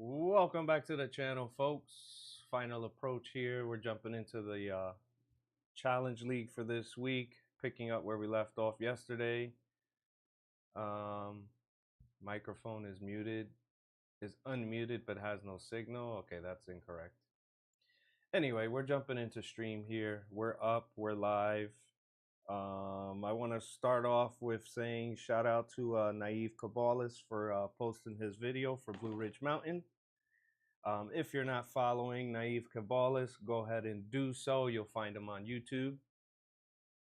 Welcome back to the channel, folks. Final approach here. We're jumping into the challenge league for this week, picking up where we left off yesterday. Microphone is muted, is unmuted, but has no signal. Okay, that's incorrect. Anyway, we're jumping into stream here. We're up, we're live. I want to start off with saying shout out to Naive Kabbalist for posting his video for Blue Ridge Mountain. If you're not following Naive Kabbalist, go ahead and do so. You'll find him on YouTube.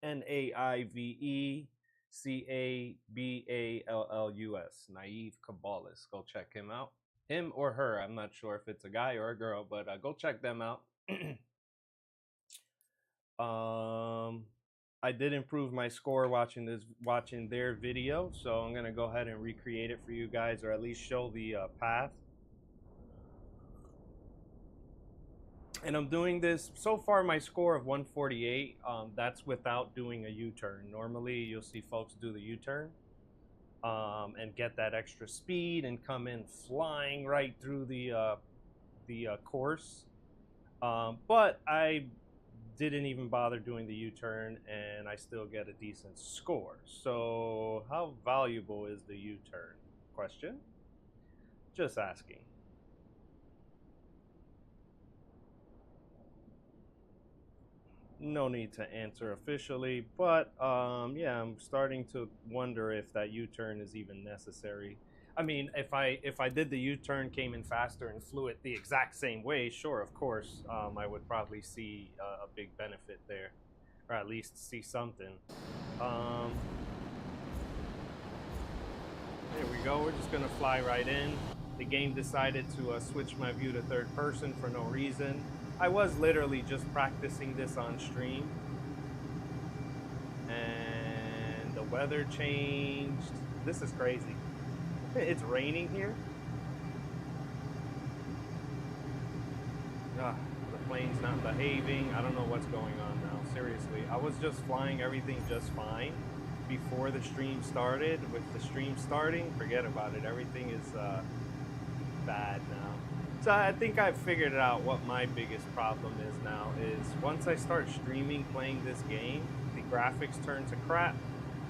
Naivecaballus. Naive Kabbalist. Go check him out. Him or her. I'm not sure if it's a guy or a girl, but go check them out. I did improve my score watching their video, so I'm gonna go ahead and recreate it for you guys, or at least show the path. And I'm doing this, so far my score of 148, that's without doing a U-turn. Normally you'll see folks do the U-turn and get that extra speed and come in flying right through the course. But I didn't even bother doing the U-turn and I still get a decent score. So how valuable is the U-turn? Question? Just asking. No need to answer officially, but yeah, I'm starting to wonder if that U-turn is even necessary. I mean, if I did the U-turn, came in faster and flew it the exact same way, sure, of course, I would probably see a big benefit there, or at least see something. There we go. We're just gonna fly right in. The game decided to switch my view to third person for no reason. I was literally just practicing this on stream, and the weather changed. This is crazy. It's raining here. The plane's not behaving. I don't know what's going on now. Seriously, I was just flying everything just fine before the stream started. With the stream starting, forget about it. Everything is bad now. So I think I've figured out what my biggest problem is now is once I start streaming playing this game, the graphics turn to crap,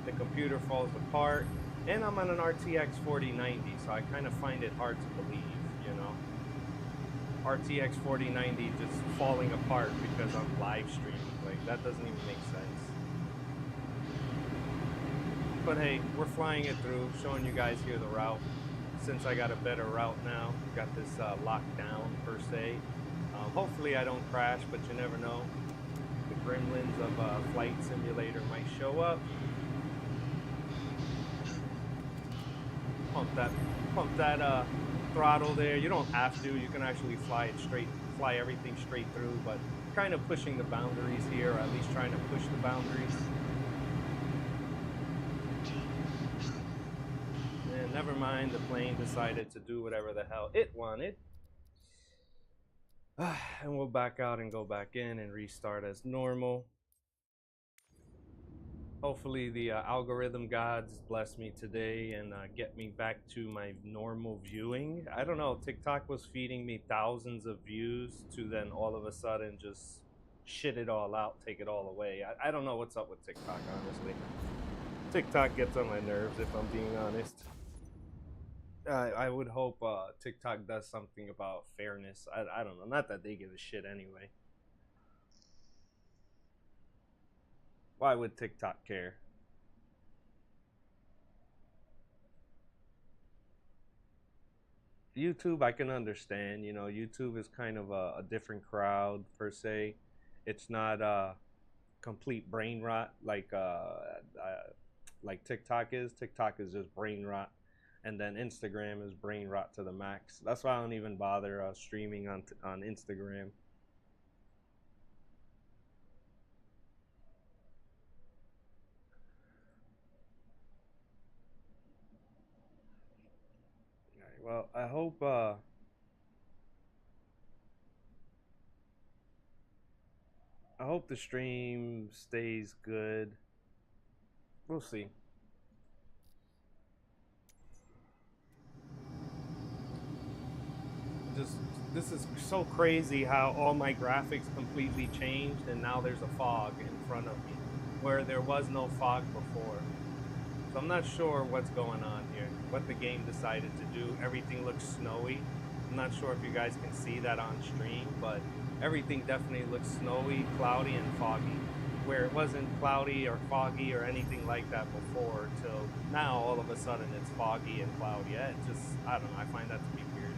the computer falls apart, and I'm on an RTX 4090, so I kind of find it hard to believe, you know. RTX 4090 just falling apart because I'm live streaming, like that doesn't even make sense. But hey, we're flying it through, showing you guys here the route. Since I got a better route now, got this locked down per se. Hopefully I don't crash, but you never know. The gremlins of Flight Simulator might show up. Pump that throttle there. You don't have to. You can actually fly everything straight through, but kind of pushing the boundaries here, or at least trying to push the boundaries. Never mind, the plane decided to do whatever the hell it wanted. And we'll back out and go back in and restart as normal. Hopefully the algorithm gods bless me today and get me back to my normal viewing. I don't know, TikTok was feeding me thousands of views to then all of a sudden just shit it all out, take it all away. I don't know what's up with TikTok, honestly. TikTok gets on my nerves, if I'm being honest. I would hope TikTok does something about fairness. I don't know. Not that they give a shit anyway. Why would TikTok care? YouTube, I can understand. You know, YouTube is kind of a different crowd per se. It's not complete brain rot like TikTok is. TikTok is just brain rot. And then Instagram is brain rot to the max. That's why I don't even bother streaming on Instagram. All right, well, I hope the stream stays good. We'll see. just this is so crazy how all my graphics completely changed and now there's a fog in front of me where there was no fog before. So I'm not sure what's going on here, what the game decided to do. Everything looks snowy. I'm not sure if you guys can see that on stream, but everything definitely looks snowy, cloudy, and foggy. Where it wasn't cloudy or foggy or anything like that before, till now all of a sudden it's foggy and cloudy. Yeah, it just, I don't know, I find that to be weird.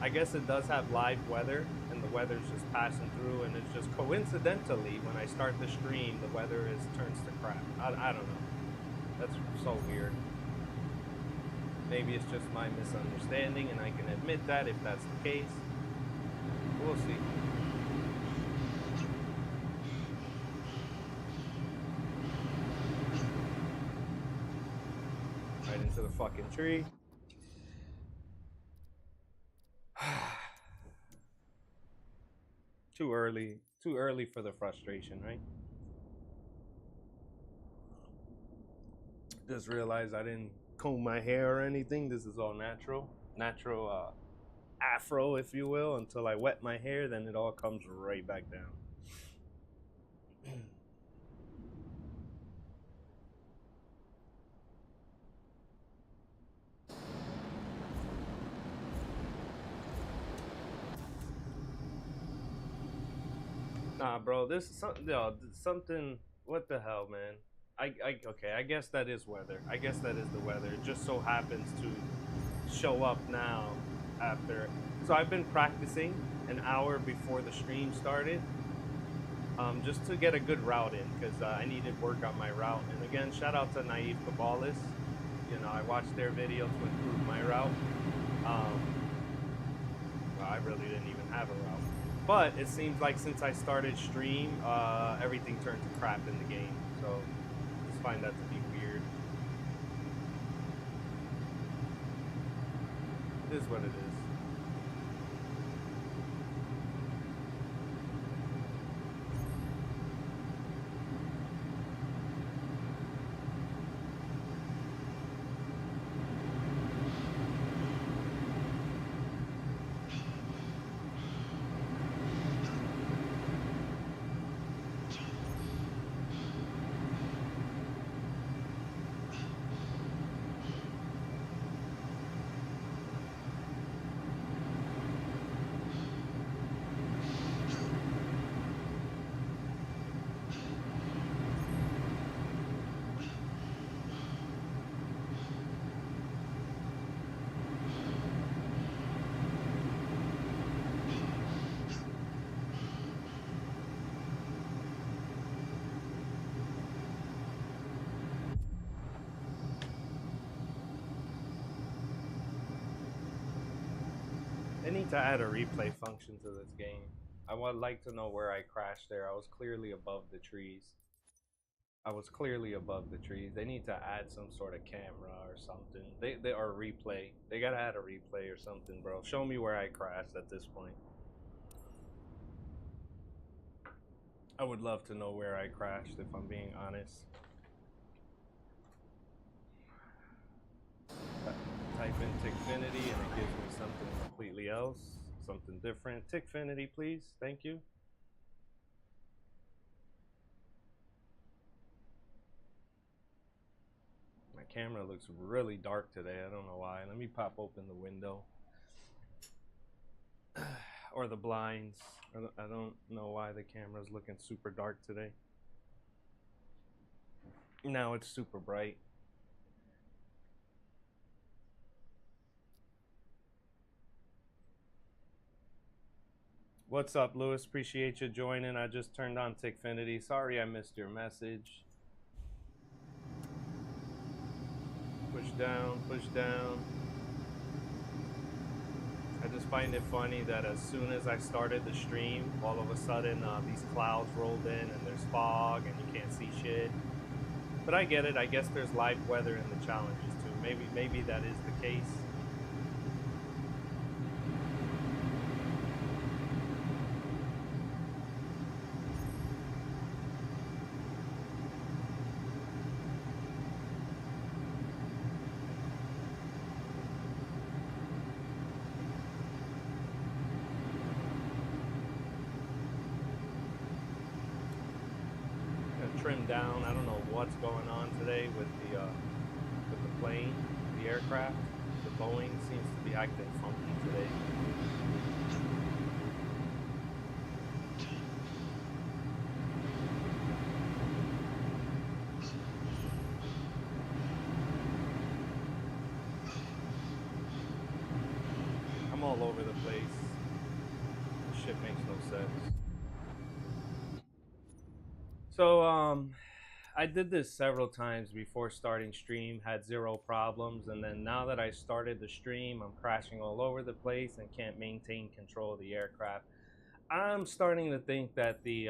I guess it does have live weather, and the weather's just passing through, and it's just coincidentally when I start the stream, the weather turns to crap. I don't know. That's so weird. Maybe it's just my misunderstanding, and I can admit that if that's the case. We'll see. Right into the fucking tree. Too early for the frustration, right? Just realized I didn't comb my hair or anything. This is all natural afro, if you will, until I wet my hair, then it all comes right back down. Nah, bro, this is something. What the hell, man? Okay. I guess that is weather. I guess that is the weather. It just so happens to show up now after. So I've been practicing an hour before the stream started, just to get a good route in, because I needed work on my route. And again, shout out to Naive Cabalist. You know, I watched their video to improve my route. Well, I really didn't even have a route. But it seems like since I started stream, everything turned to crap in the game. So I just find that to be weird. It is what it is. They need to add a replay function to this game. I would like to know where I crashed there. I was clearly above the trees. They need to add some sort of camera or something. They are replay. They gotta add a replay or something, bro. Show me where I crashed at this point. I would love to know where I crashed, if I'm being honest. Type in Tickfinity and it gives me something completely else, something different. Tickfinity, please. Thank you. My camera looks really dark today. I don't know why. Let me pop open the window. Or the blinds. I don't know why the camera's looking super dark today. Now it's super bright. What's up, Lewis? Appreciate you joining. I just turned on Tickfinity. Sorry I missed your message. Push down, push down. I just find it funny that as soon as I started the stream, all of a sudden these clouds rolled in and there's fog and you can't see shit. But I get it. I guess there's live weather in the challenges too. Maybe that is the case. down. I don't know what's going on today with the plane, the aircraft. The Boeing seems to be acting funky today. I'm all over the place. This shit makes no sense. So, I did this several times before starting stream, had zero problems, and then now that I started the stream, I'm crashing all over the place and can't maintain control of the aircraft. I'm starting to think that the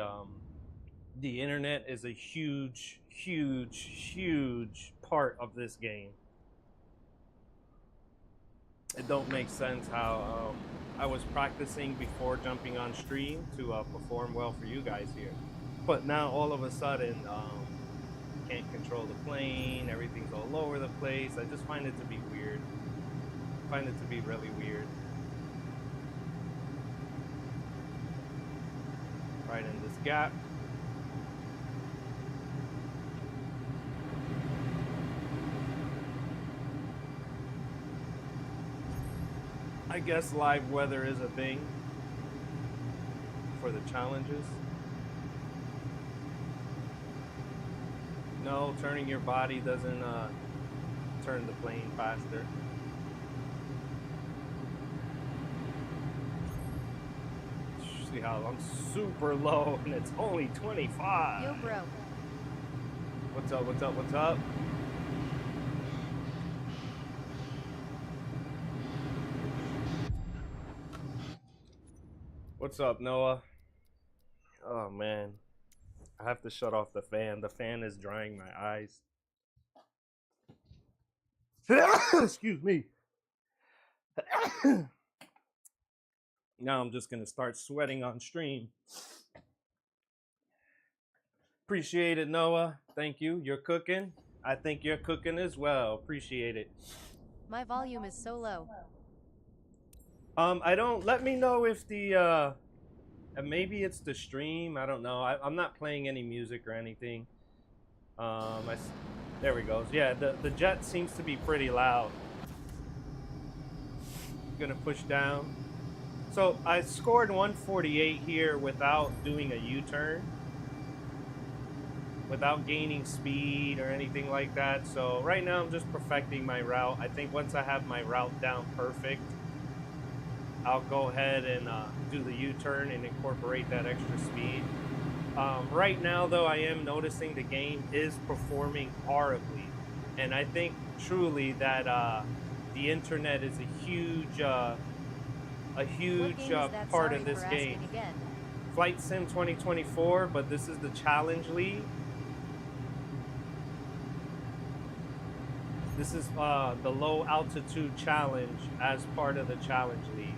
internet is a huge, huge, huge part of this game. It don't make sense how I was practicing before jumping on stream to perform well for you guys here, but now all of a sudden can't control the plane. Everything's all over the place. I just find it to be weird. I find it to be really weird. Right in this gap. I guess live weather is a thing for the challenges. No, turning your body doesn't turn the plane faster. See how I'm super low and it's only 25. Yo, bro. What's up, what's up, what's up? What's up, Noah? Oh, man. I have to shut off the fan. The fan is drying my eyes. Excuse me. Now I'm just going to start sweating on stream. Appreciate it, Noah. Thank you. You're cooking. I think you're cooking as well. Appreciate it. My volume is so low. I don't. Let me know if the maybe it's the stream. I don't know. I'm not playing any music or anything. There we go. Yeah, the jet seems to be pretty loud. Gonna push down. So I scored 148 here without doing a U-turn, without gaining speed or anything like that. So right now I'm just perfecting my route. I think once I have my route down perfect, I'll go ahead and do the U-turn and incorporate that extra speed. Right now, though, I am noticing the game is performing horribly. And I think truly that the internet is a huge part of this game. Flight Sim 2024, but this is the Challenge League. This is the low altitude challenge as part of the Challenge League.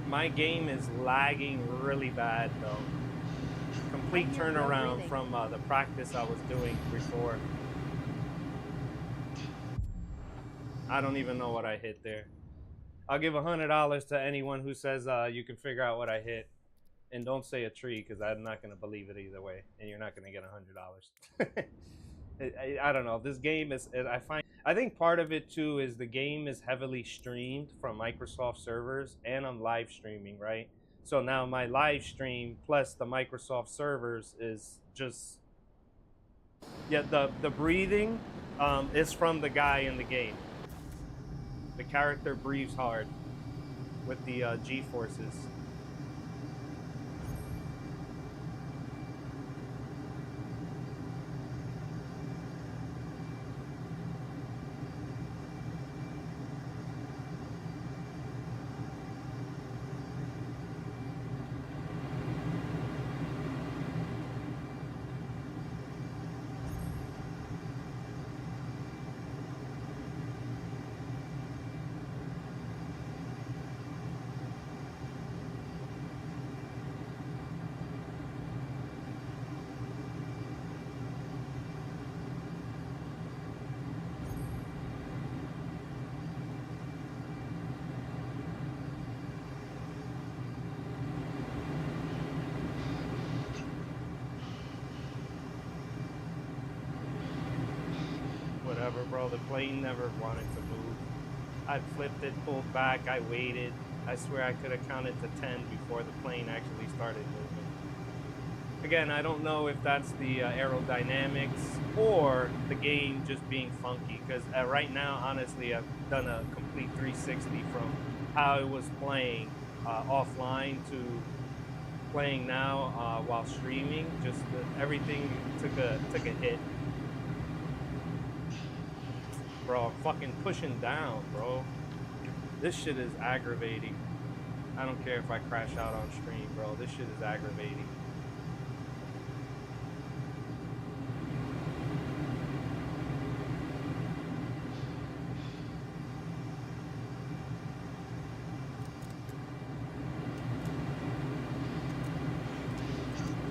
My game is lagging really bad though. Complete turnaround from the practice I was doing before. I don't even know what I hit there. I'll give $100 to anyone who says you can figure out what I hit. And don't say a tree, because I'm not going to believe it either way. And you're not going to get $100. I don't know. This game is, I think part of it too is the game is heavily streamed from Microsoft servers, and I'm live streaming, right? So now my live stream plus the Microsoft servers is just, yeah, the breathing is from the guy in the game. The character breathes hard with the G-forces. whatever, bro. The plane never wanted to move. I flipped it, pulled back, I waited. I swear I could have counted to 10 before the plane actually started moving. Again, I don't know if that's the aerodynamics or the game just being funky. Because right now, honestly, I've done a complete 360 from how it was playing offline to playing now while streaming. Just everything took a hit. Bro, I'm fucking pushing down, bro. This shit is aggravating. I don't care if I crash out on stream, bro. This shit is aggravating.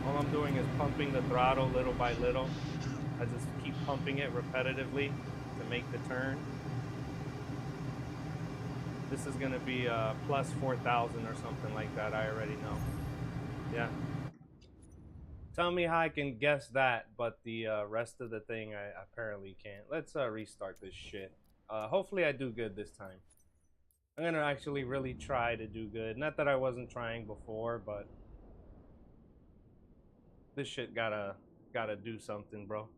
All I'm doing is pumping the throttle little by little. I just keep pumping it repetitively to make the turn. This is gonna be plus 4,000 or something like that. I already know. Yeah. Tell me how I can guess that, but the rest of the thing I apparently can't. Let's restart this shit. Hopefully I do good this time. I'm gonna actually really try to do good. Not that I wasn't trying before, but this shit gotta do something, bro.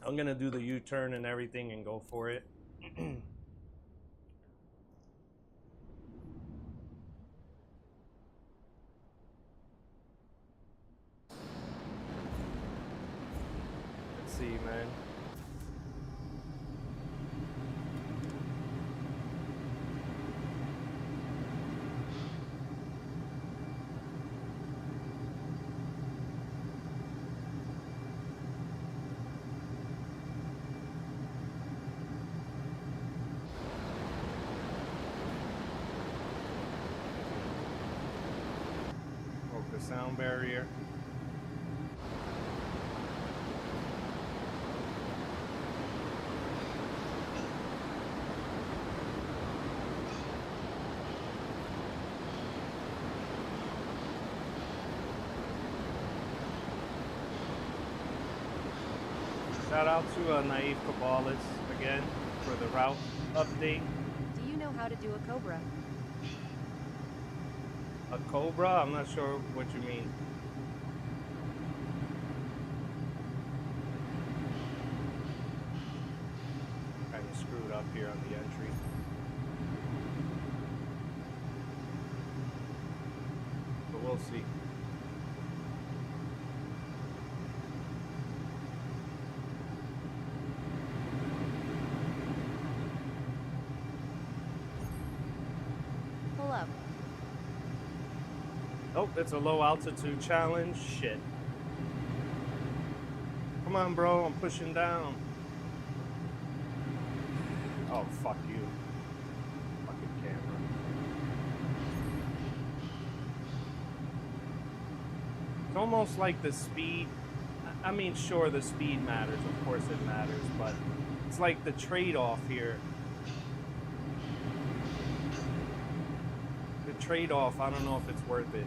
I'm gonna do the U-turn and everything and go for it. Let's see, man. The sound barrier. Shout out to Naive Cabalist again for the route update. Do you know how to do a cobra? A cobra? I'm not sure what you mean. Kind of screwed up here on the entry. But we'll see. Pull up. Oh, it's a low altitude challenge. Shit. Come on, bro. I'm pushing down. Oh, fuck you. Fucking camera. It's almost like the speed. I mean, sure, the speed matters. Of course it matters. But it's like the trade-off here. The trade-off, I don't know if it's worth it.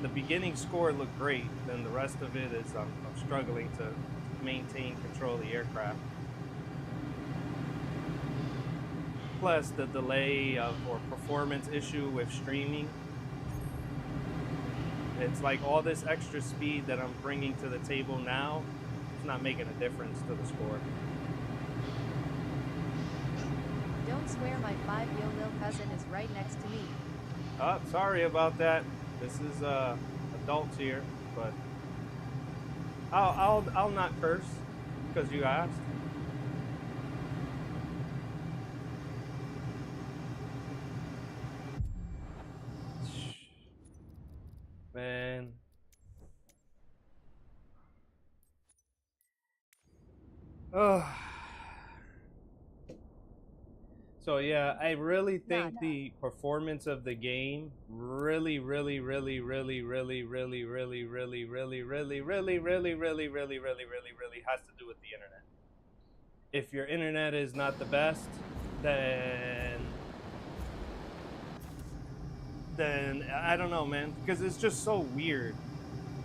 The beginning score looked great, then the rest of it is I'm struggling to maintain control of the aircraft. Plus the delay or performance issue with streaming. It's like all this extra speed that I'm bringing to the table now, it's not making a difference to the score. Don't swear, my 5-year-old cousin is right next to me. Oh, sorry about that. This is adults here, but I'll not curse because you asked. Man. Oh. So yeah, I really think the performance of the game really has to do with the internet. If your internet is not the best, then I don't know, man, because it's just so weird.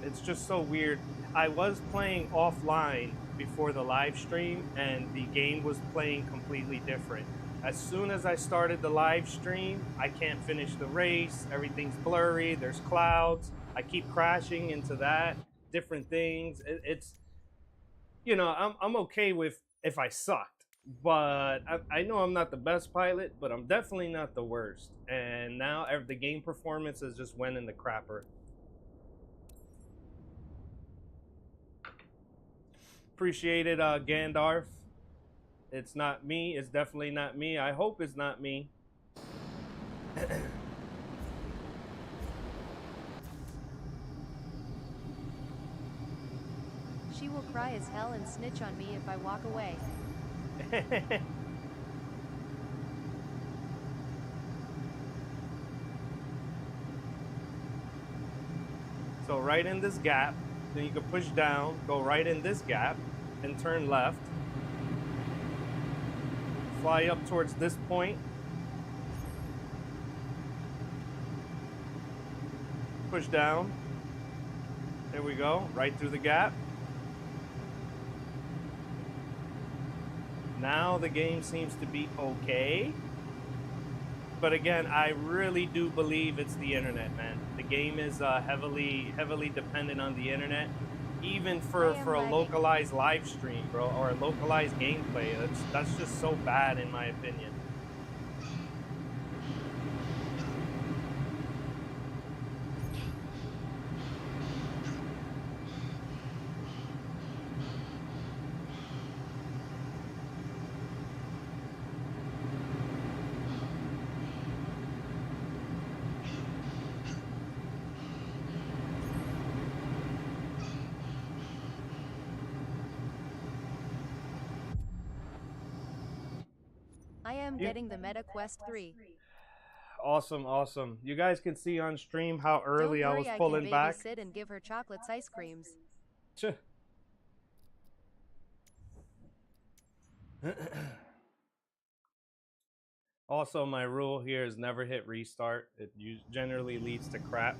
It's just so weird. I was playing offline before the live stream, and the game was playing completely different. As soon as I started the live stream, I can't finish the race. Everything's blurry. There's clouds. I keep crashing into that. Different things. It's, I'm okay with if I sucked, but I know I'm not the best pilot, but I'm definitely not the worst. And now the game performance has just went in the crapper. Appreciate it, Gandalf. It's not me. It's definitely not me. I hope it's not me. She will cry as hell and snitch on me if I walk away. So right in this gap, then you can push down, go right in this gap, and turn left. Fly up towards this point. Push down. There we go, right through the gap. Now the game seems to be okay. But again, I really do believe it's the internet, man. The game is heavily dependent on the internet, even for a localized live stream, bro, or a localized gameplay. That's just so bad, in my opinion. I am getting the Meta Quest 3. Awesome. You guys can see on stream how early Don't I worry, was pulling back. I can babysit and give her chocolates ice creams. Also, my rule here is never hit restart. It generally leads to crap.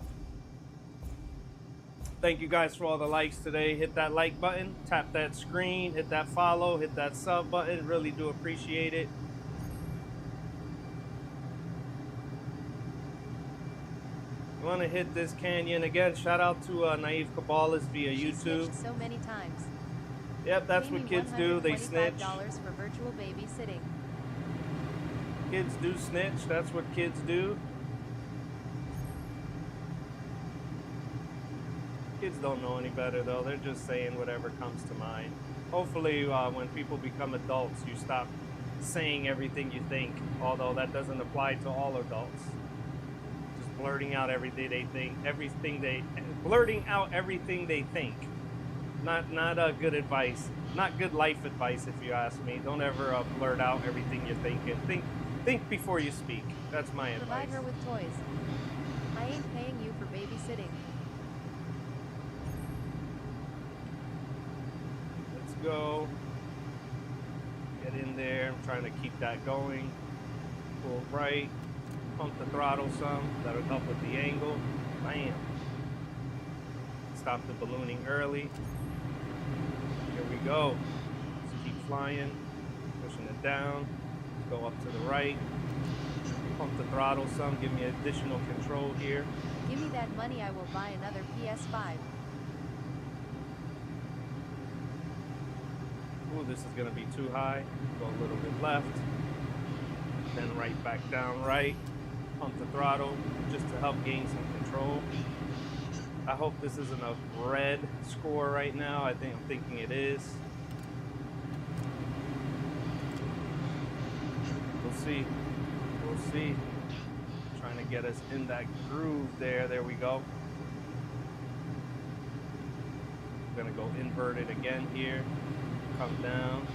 Thank you guys for all the likes today. Hit that like button, tap that screen, hit that follow, hit that sub button. Really do appreciate it. You want to hit this canyon again? Shout out to Naive Kabbalist via YouTube. So many times. Yep, that's what kids do. They snitch. $25 for virtual babysitting. Kids do snitch. That's what kids do. Kids don't know any better, though. They're just saying whatever comes to mind. Hopefully, when people become adults, you stop saying everything you think, although that doesn't apply to all adults. Just blurting out everything they think, blurting out everything they think. Not good advice. Not good life advice, if you ask me. Don't ever blurt out everything you're thinking. Think before you speak. That's my advice. Provide her with toys. I ain't paying you for babysitting. Let's go. Get in there. I'm trying to keep that going. Pull right. Pump the throttle some. That'll help with the angle. Bam. Stop the ballooning early. Here we go. Let's keep flying. Pushing it down. Go up to the right. Pump the throttle some. Give me additional control here. Give me that money, I will buy another PS5. Ooh, this is gonna be too high. Go a little bit left. Then right back down right. Pump the throttle just to help gain some control. I hope this isn't a red score right now. I'm thinking it is. We'll see. Trying to get us in that groove there. There we go. I'm gonna go inverted again here. Come down.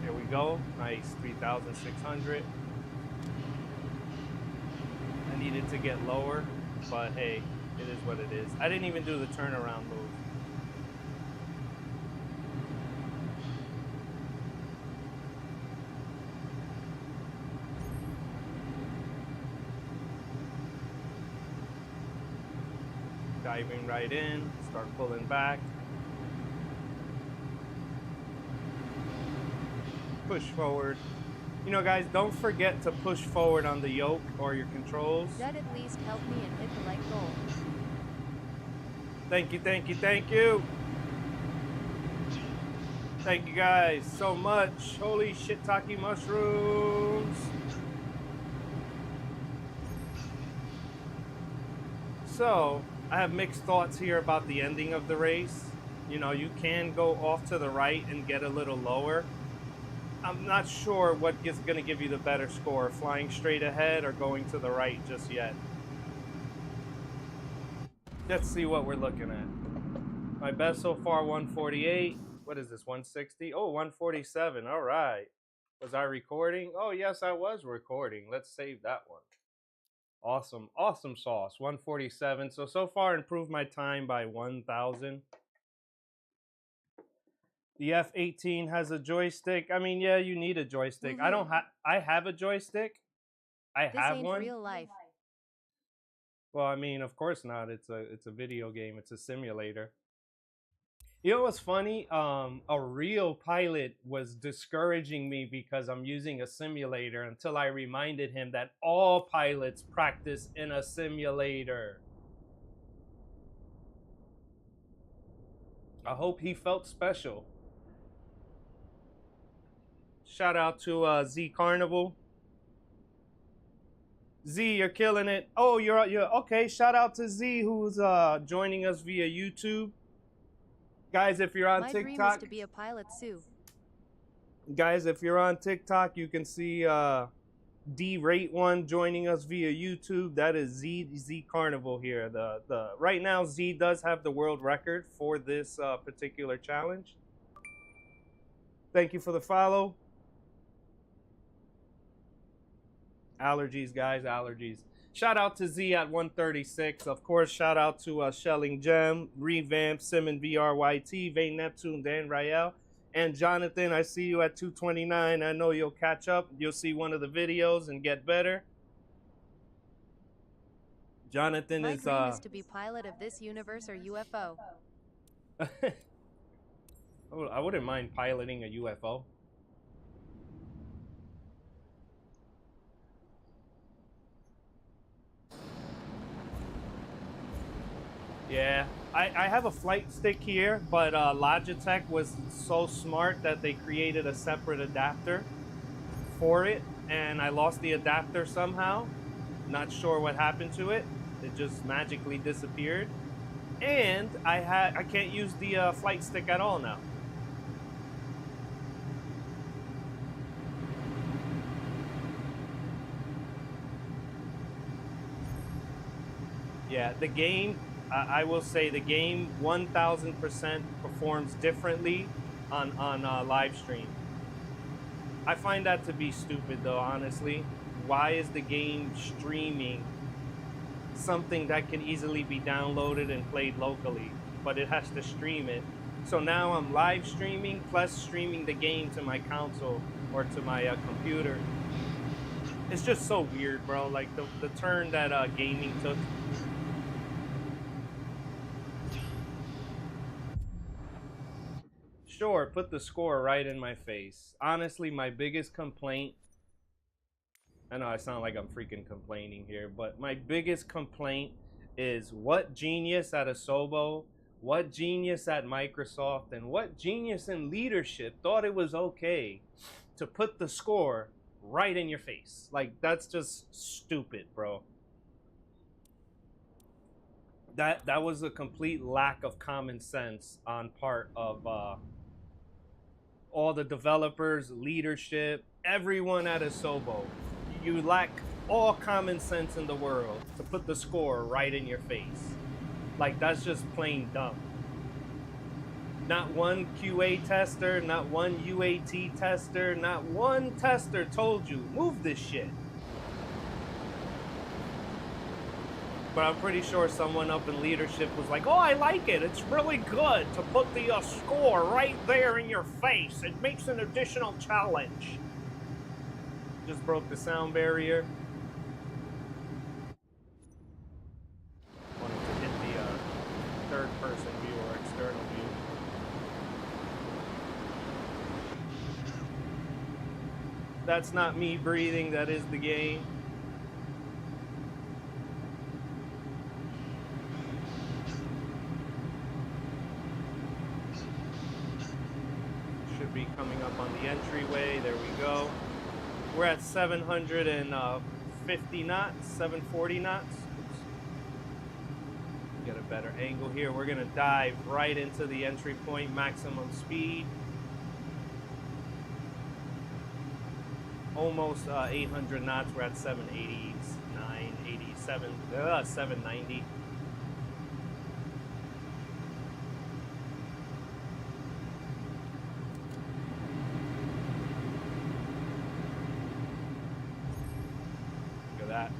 There we go. Nice, 3,600. I needed to get lower, but hey, it is what it is. I didn't even do the turnaround move. Diving right in, start pulling back. push forward. You know, guys, don't forget to push forward on the yoke or your controls. That at least helped me and hit the like goal. Thank you, thank you, thank you. Thank you guys so much. Holy shiitake mushrooms. So, I have mixed thoughts here about the ending of the race. You know, you can go off to the right and get a little lower. I'm not sure what is going to give you the better score, flying straight ahead or going to the right just yet. Let's see what we're looking at. My best so far, 148. What is this, 160? Oh, 147. All right. Was I recording? Oh, yes, I was recording. Let's save that one. Awesome. Awesome sauce. 147. So far, improved my time by 1,000. The F-18 has a joystick. I mean, yeah, you need a joystick. I don't have. I have a joystick. I have one. Real life. Well, I mean, of course not. It's a video game. It's a simulator. You know what's funny? A real pilot was discouraging me because I'm using a simulator until I reminded him that all pilots practice in a simulator. I hope he felt special. Shout out to Z Carnival. Z, you're killing it. Oh, you're okay. Shout out to Z, who's joining us via YouTube. Guys, if you're on TikTok, my dream is to be a pilot too. Guys, if you're on TikTok, you can see D Rate One joining us via YouTube. That is Z Carnival here. The right now Z does have the world record for this particular challenge. Thank you for the follow. Allergies, guys, allergies. Shout out to Z at 136. Of course, shout out to Shelling Gem, Revamp, Simon VRYT, Vane Neptune, Dan Rael, and Jonathan. I see you at 229. I know you'll catch up. You'll see one of the videos and get better. Jonathan My dream is to be pilot of this universe or UFO. I wouldn't mind piloting a UFO. Yeah, I have a flight stick here, but Logitech was so smart that they created a separate adapter for it, and I lost the adapter somehow. Not sure what happened to it. It just magically disappeared. And I can't use the flight stick at all now. Yeah, the game, I will say the game 1000% performs differently on live stream. I find that to be stupid though, honestly. Why is the game streaming something that can easily be downloaded and played locally, but it has to stream it? So now I'm live streaming plus streaming the game to my console or to my computer. It's just so weird, bro. Like the turn that gaming took. Sure, put the score right in my face. Honestly, my biggest complaint, I know I sound like I'm freaking complaining here, but my biggest complaint is what genius at Asobo, what genius at Microsoft, and what genius in leadership thought it was okay to put the score right in your face. Like, that's just stupid, bro. That was a complete lack of common sense on part of all the developers, leadership, everyone at Asobo. You lack all common sense in the world to put the score right in your face. Like, that's just plain dumb. Not one QA tester, not one UAT tester, not one tester told you, move this shit. But I'm pretty sure someone up in leadership was like, oh, I like it. It's really good to put the score right there in your face. It makes an additional challenge. Just broke the sound barrier. Wanted to hit the third person view or external view. That's not me breathing, that is the game. Should be coming up on the entryway. There we go. We're at 750 knots, 740 knots. Oops. Get a better angle here. We're gonna dive right into the entry point, maximum speed. Almost 800 knots. We're at 789, 87, 790. Look at that.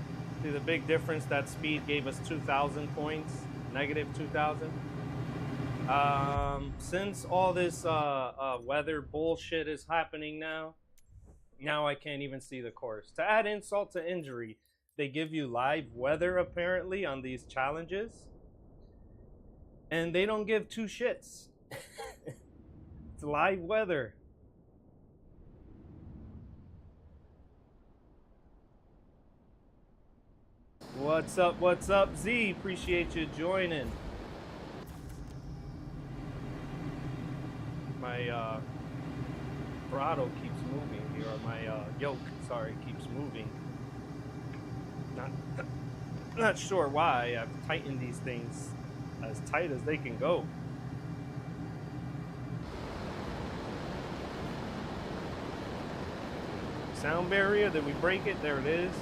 See the big difference? That speed gave us 2,000 points, negative 2,000. Since all this weather bullshit is happening now I can't even see the course. To add insult to injury, they give you live weather apparently on these challenges, and they don't give two shits. It's live weather. What's up, Z? Appreciate you joining. My throttle keeps moving here, or my yoke, sorry, keeps moving. Not sure why. I've tightened these things as tight as they can go. Sound barrier, did we break it? There it is.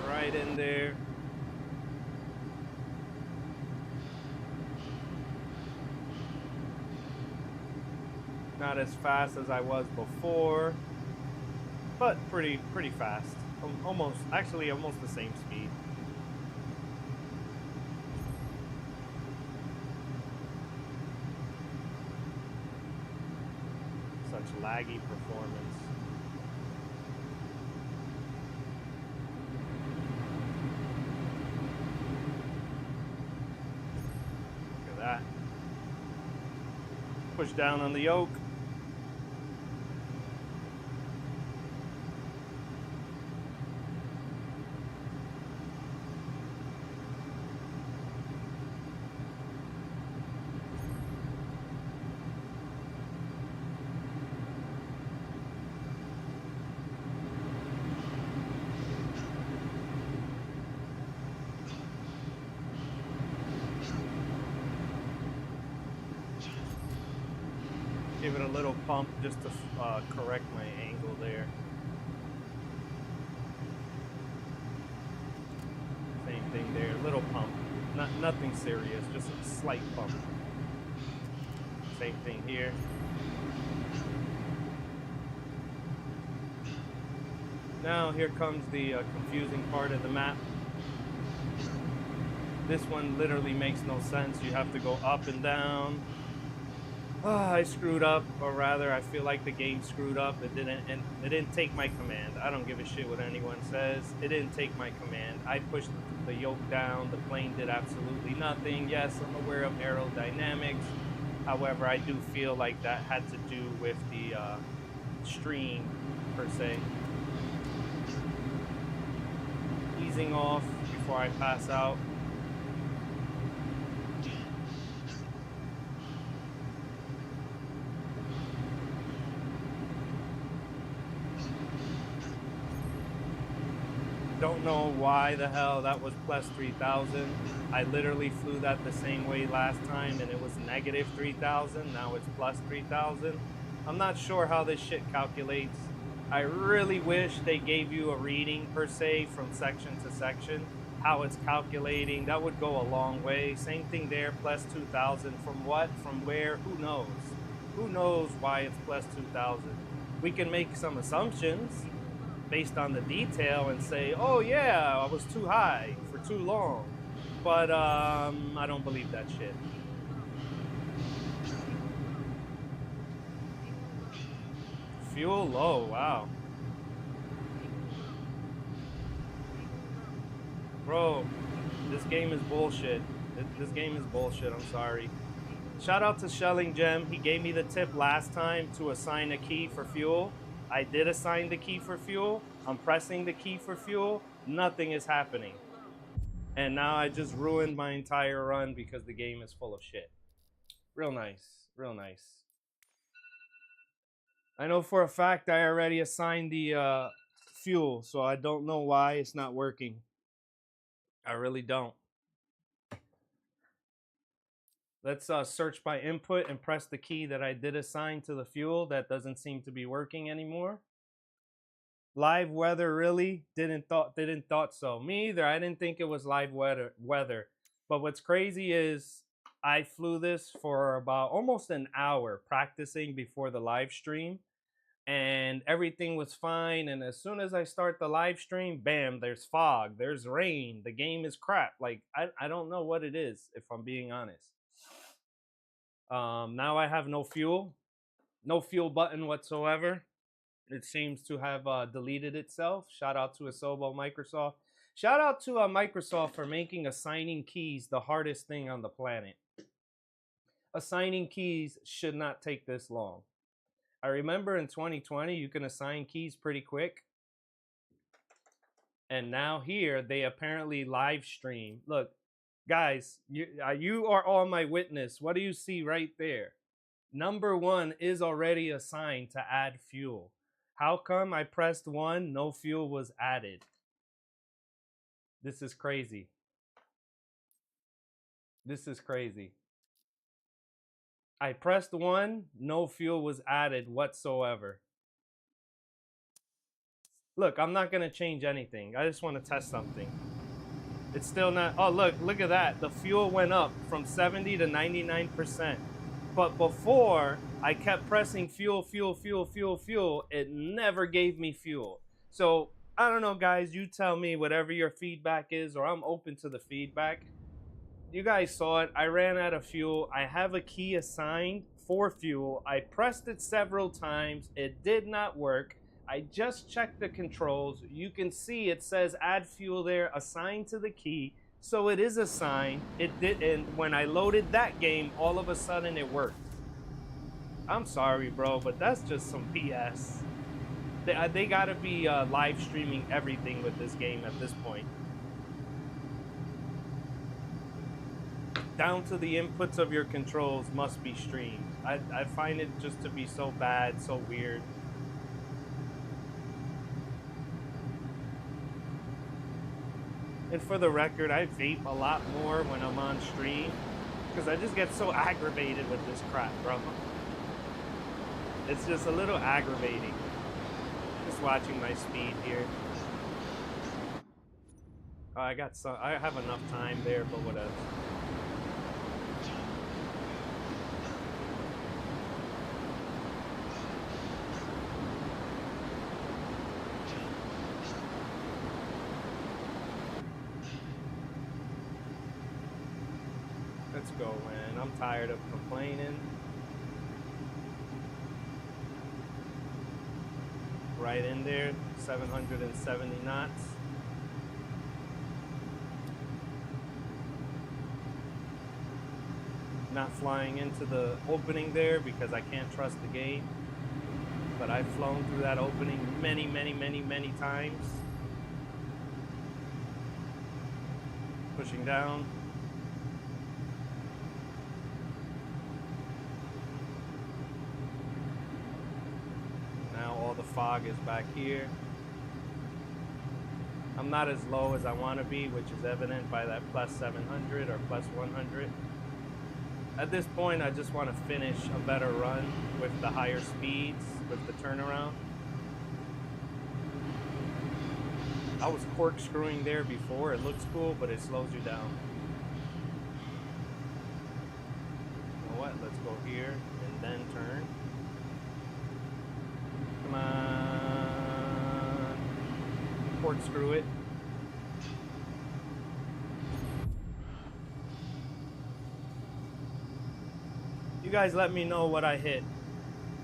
Right in there. Not as fast as I was before, but pretty fast. Almost the same speed. Such laggy performance. That. Push down on the yoke. Give it a little pump just to correct my angle there. Same thing there, little pump. Nothing serious, just a slight pump. Same thing here. Now here comes the confusing part of the map. This one literally makes no sense. You have to go up and down. I screwed up, or rather, I feel like the game screwed up. It didn't take my command. I don't give a shit what anyone says. It didn't take my command. I pushed the yoke down. The plane did absolutely nothing. Yes, I'm aware of aerodynamics. However, I do feel like that had to do with the stream, per se. Easing off before I pass out. Don't know why the hell that was plus 3,000. I literally flew that the same way last time and it was negative 3,000. Now it's plus 3,000. I'm not sure how this shit calculates. I really wish they gave you a reading per se from section to section, how it's calculating. That would go a long way. Same thing there, plus 2,000. From what? From where? Who knows? Who knows why it's plus 2,000? We can make some assumptions based on the detail and say, oh yeah, I was too high for too long. But I don't believe that shit. Fuel low, wow. Bro, this game is bullshit. This game is bullshit, I'm sorry. Shout out to Shelling Gem. He gave me the tip last time to assign a key for fuel. I did assign the key for fuel. I'm pressing the key for fuel. Nothing is happening. And now I just ruined my entire run because the game is full of shit. Real nice. Real nice. I know for a fact I already assigned the fuel, so I don't know why it's not working. I really don't. Let's search by input and press the key that I did assign to the fuel. That doesn't seem to be working anymore. Live weather, really? Didn't thought so. Me either. I didn't think it was live weather. But what's crazy is I flew this for about almost an hour practicing before the live stream, and everything was fine. And as soon as I start the live stream, bam, there's fog, there's rain, the game is crap. Like I don't know what it is, if I'm being honest. Now I have no fuel button whatsoever. It seems to have deleted itself. Shout out to Asobo Microsoft. Shout out to Microsoft for making assigning keys the hardest thing on the planet. Assigning keys should not take this long. I remember in 2020, you can assign keys pretty quick. And now here, they apparently live stream. Look, guys, you are all my witness. What do you see right there? Number 1 is already assigned to add fuel. How come I pressed 1, no fuel was added? This is crazy. This is crazy. I pressed 1, no fuel was added whatsoever. Look, I'm not going to change anything. I just want to test something. It's still not. Oh, look at that. The fuel went up from 70 to 99%. But before I kept pressing fuel, it never gave me fuel. So I don't know, guys. You tell me whatever your feedback is, or I'm open to the feedback. You guys saw it. I ran out of fuel. I have a key assigned for fuel. I pressed it several times. It did not work. I just checked the controls. You can see it says add fuel there, assigned to the key. So it is assigned. It did, and when I loaded that game, all of a sudden it worked. I'm sorry, bro, but that's just some BS. They gotta be live streaming everything with this game at this point. Down to the inputs of your controls must be streamed. I find it just to be so bad, so weird. And for the record, I vape a lot more when I'm on stream because I just get so aggravated with this crap, bro. It's just a little aggravating. Just watching my speed here. Oh, I have enough time there, but whatever. Let's go, man. I'm tired of complaining. Right in there, 770 knots. Not flying into the opening there because I can't trust the game. But I've flown through that opening many times. Pushing down. All the fog is back here. I'm not as low as I want to be, which is evident by that plus 700 or plus 100. At this point, I just want to finish a better run with the higher speeds, with the turnaround. I was corkscrewing there before. It looks cool, but it slows you down. You know what? Let's go here and then turn. Come on. Corkscrew it. You guys let me know what I hit.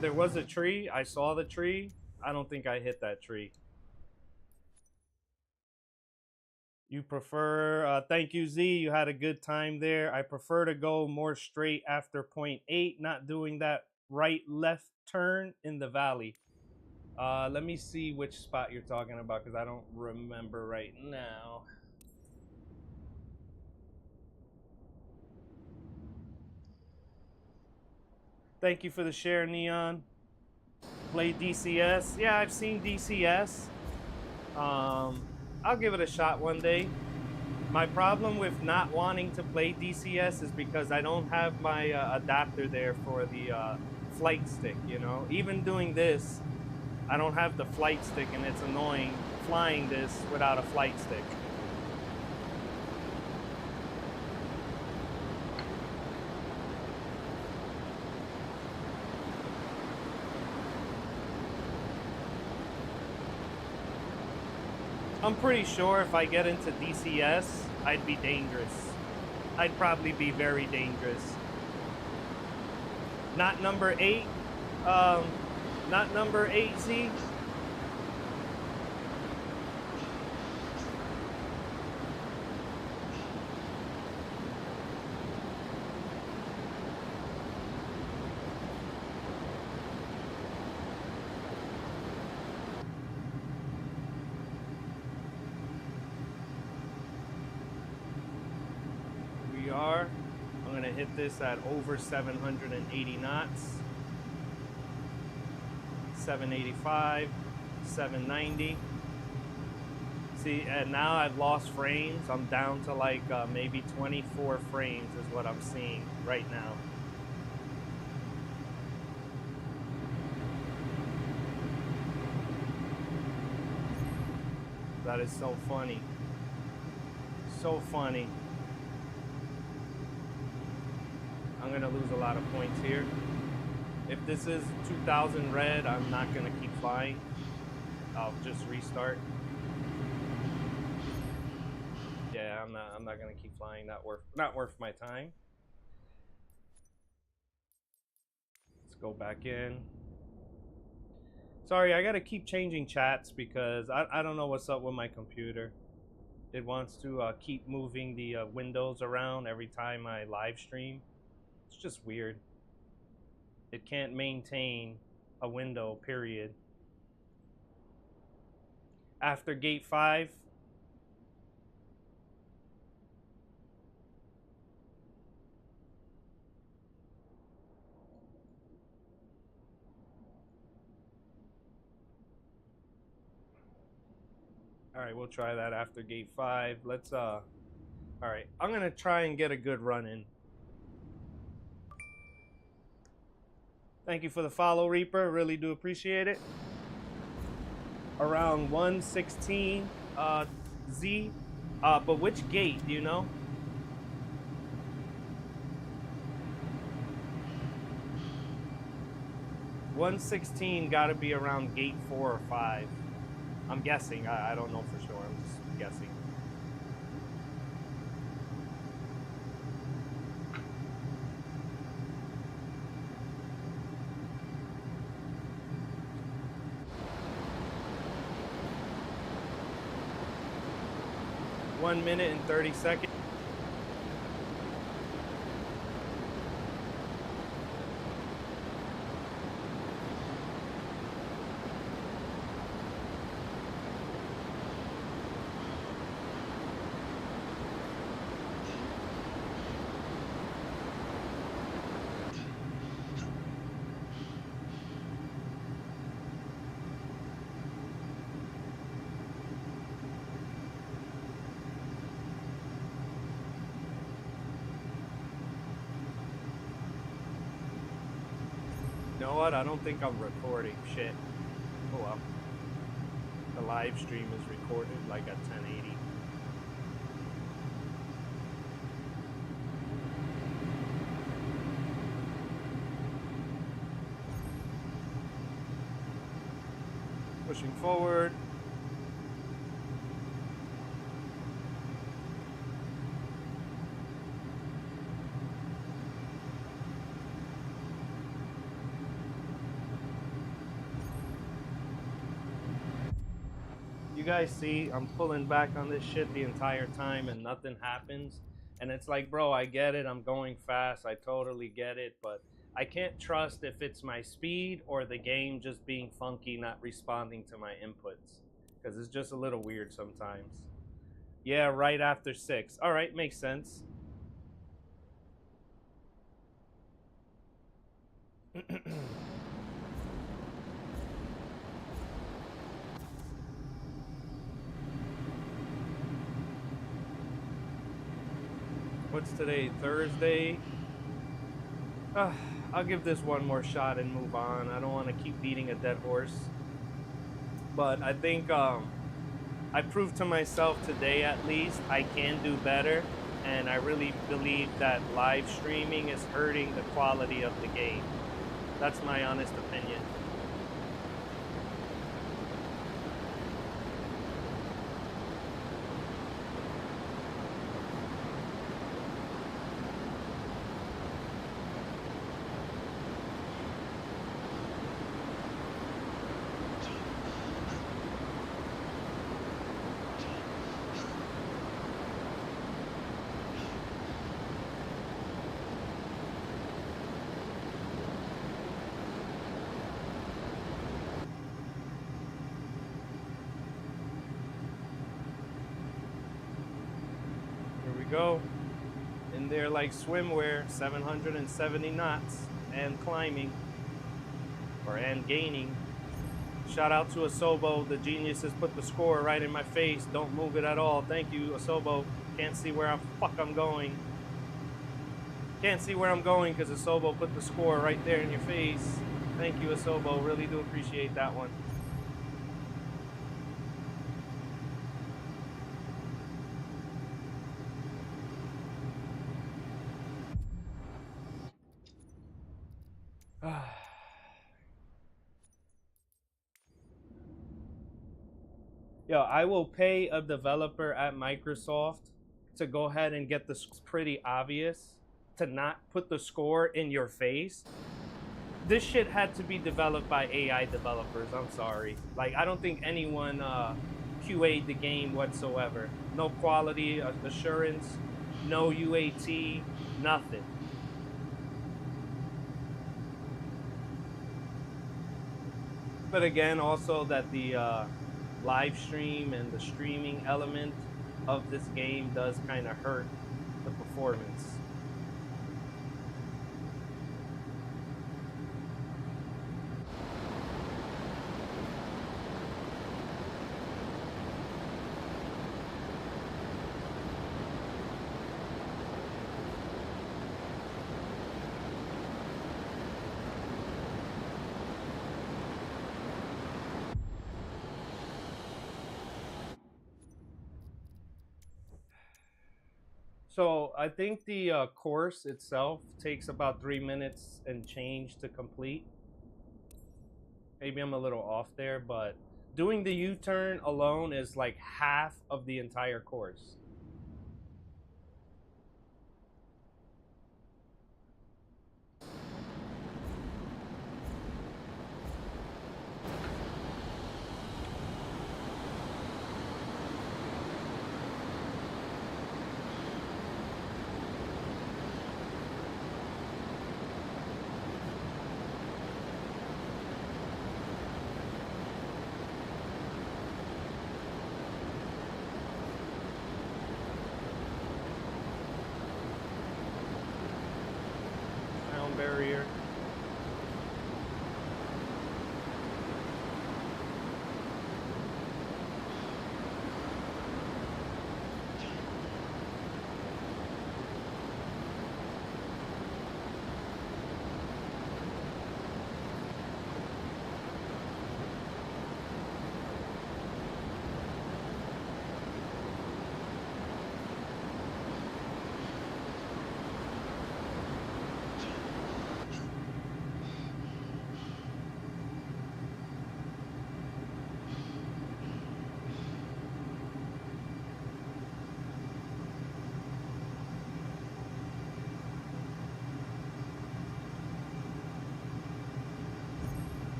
There was a tree. I saw the tree. I don't think I hit that tree. You prefer, thank you, Z. You had a good time there. I prefer to go more straight after point 8, not doing that right left turn in the valley. Let me see which spot you're talking about because I don't remember right now. Thank you for the share, Neon. Play DCS. Yeah, I've seen DCS. I'll give it a shot one day. My problem with not wanting to play DCS is because I don't have my adapter there for the flight stick, you know? Even doing this, I don't have the flight stick, and it's annoying flying this without a flight stick. I'm pretty sure if I get into DCS, I'd be dangerous. I'd probably be very dangerous. Not number 8. Not number 8, Z. I'm gonna hit this at over 780 knots. 785, 790. See, and now I've lost frames. I'm down to like maybe 24 frames is what I'm seeing right now. That is so funny. So funny. I'm gonna lose a lot of points here. If this is 2000 red, I'm not gonna keep flying. I'll just restart. Yeah, I'm not gonna keep flying. Not worth my time. Let's go back in. Sorry, I gotta keep changing chats because I don't know what's up with my computer. It wants to keep moving the windows around every time I live stream. It's just weird. It can't maintain a window, period. After gate 5. All right, we'll try that after gate 5. Let's all right, I'm gonna try and get a good run in. Thank you for the follow, Reaper. Really do appreciate it. Around 116 Z. But which gate, do you know? $116 gotta be around gate 4 or 5. I'm guessing. I don't know for sure. I'm just guessing. One minute and 30 seconds. You know what? I don't think I'm recording shit. Oh well. The live stream is recorded like at 1080. Pushing forward. You guys see, I'm pulling back on this shit the entire time and nothing happens. And it's like, bro, I get it. I'm going fast. I totally get it. But I can't trust if it's my speed or the game just being funky, not responding to my inputs. Because it's just a little weird sometimes. Yeah, right after 6. All right, makes sense. What's today? Thursday? I'll give this one more shot and move on. I don't want to keep beating a dead horse. But I think I proved to myself today at least I can do better. And I really believe that live streaming is hurting the quality of the game. That's my honest opinion. Here we go. In there like swimwear, 770 knots and climbing and gaining. Shout out to Asobo. The genius has put the score right in my face. Don't move it at all. Thank you, Asobo. Can't see where I'm going. Can't see where I'm going because Asobo put the score right there in your face. Thank you, Asobo. Really do appreciate that one. Yo, I will pay a developer at Microsoft to go ahead and get this pretty obvious to not put the score in your face. This shit had to be developed by AI developers. I'm sorry. Like, I don't think anyone QA'd the game whatsoever. No quality assurance, no UAT, nothing. But again, also that the live stream and the streaming element of this game does kind of hurt the performance. So I think the course itself takes about 3 minutes and change to complete. Maybe I'm a little off there, but doing the U-turn alone is like half of the entire course.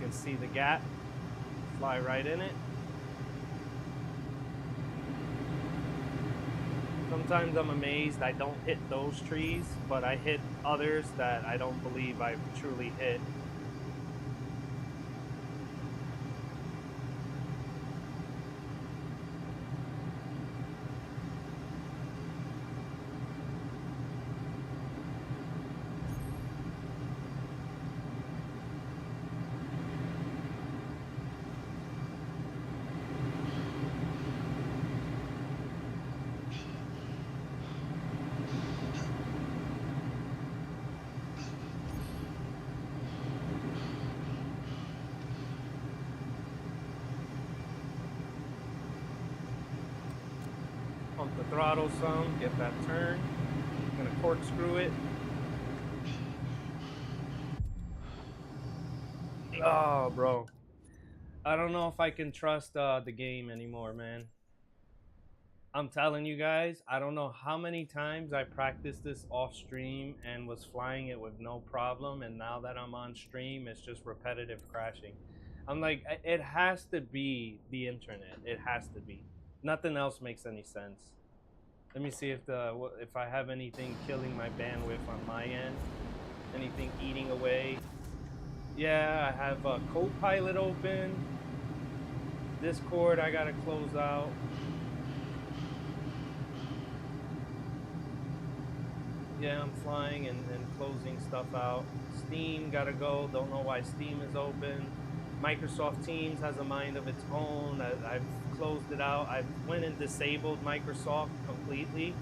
can see the gap, fly right in it. Sometimes I'm amazed I don't hit those trees, but I hit others that I don't believe I truly hit. Pump the throttle some, get that turn. I'm gonna corkscrew it. Oh, bro. I don't know if I can trust the game anymore, man. I'm telling you guys, I don't know how many times I practiced this off stream and was flying it with no problem, and now that I'm on stream, it's just repetitive crashing. I'm like, it has to be the internet. It has to be. Nothing else makes any sense. Let me see if I have anything killing my bandwidth on my end. Anything eating away. Yeah, I have a Copilot open. Discord I gotta close out. Yeah, I'm flying and closing stuff out. Steam gotta go. Don't know why Steam is open. Microsoft Teams has a mind of its own. I've closed it out. I went and disabled Microsoft completely,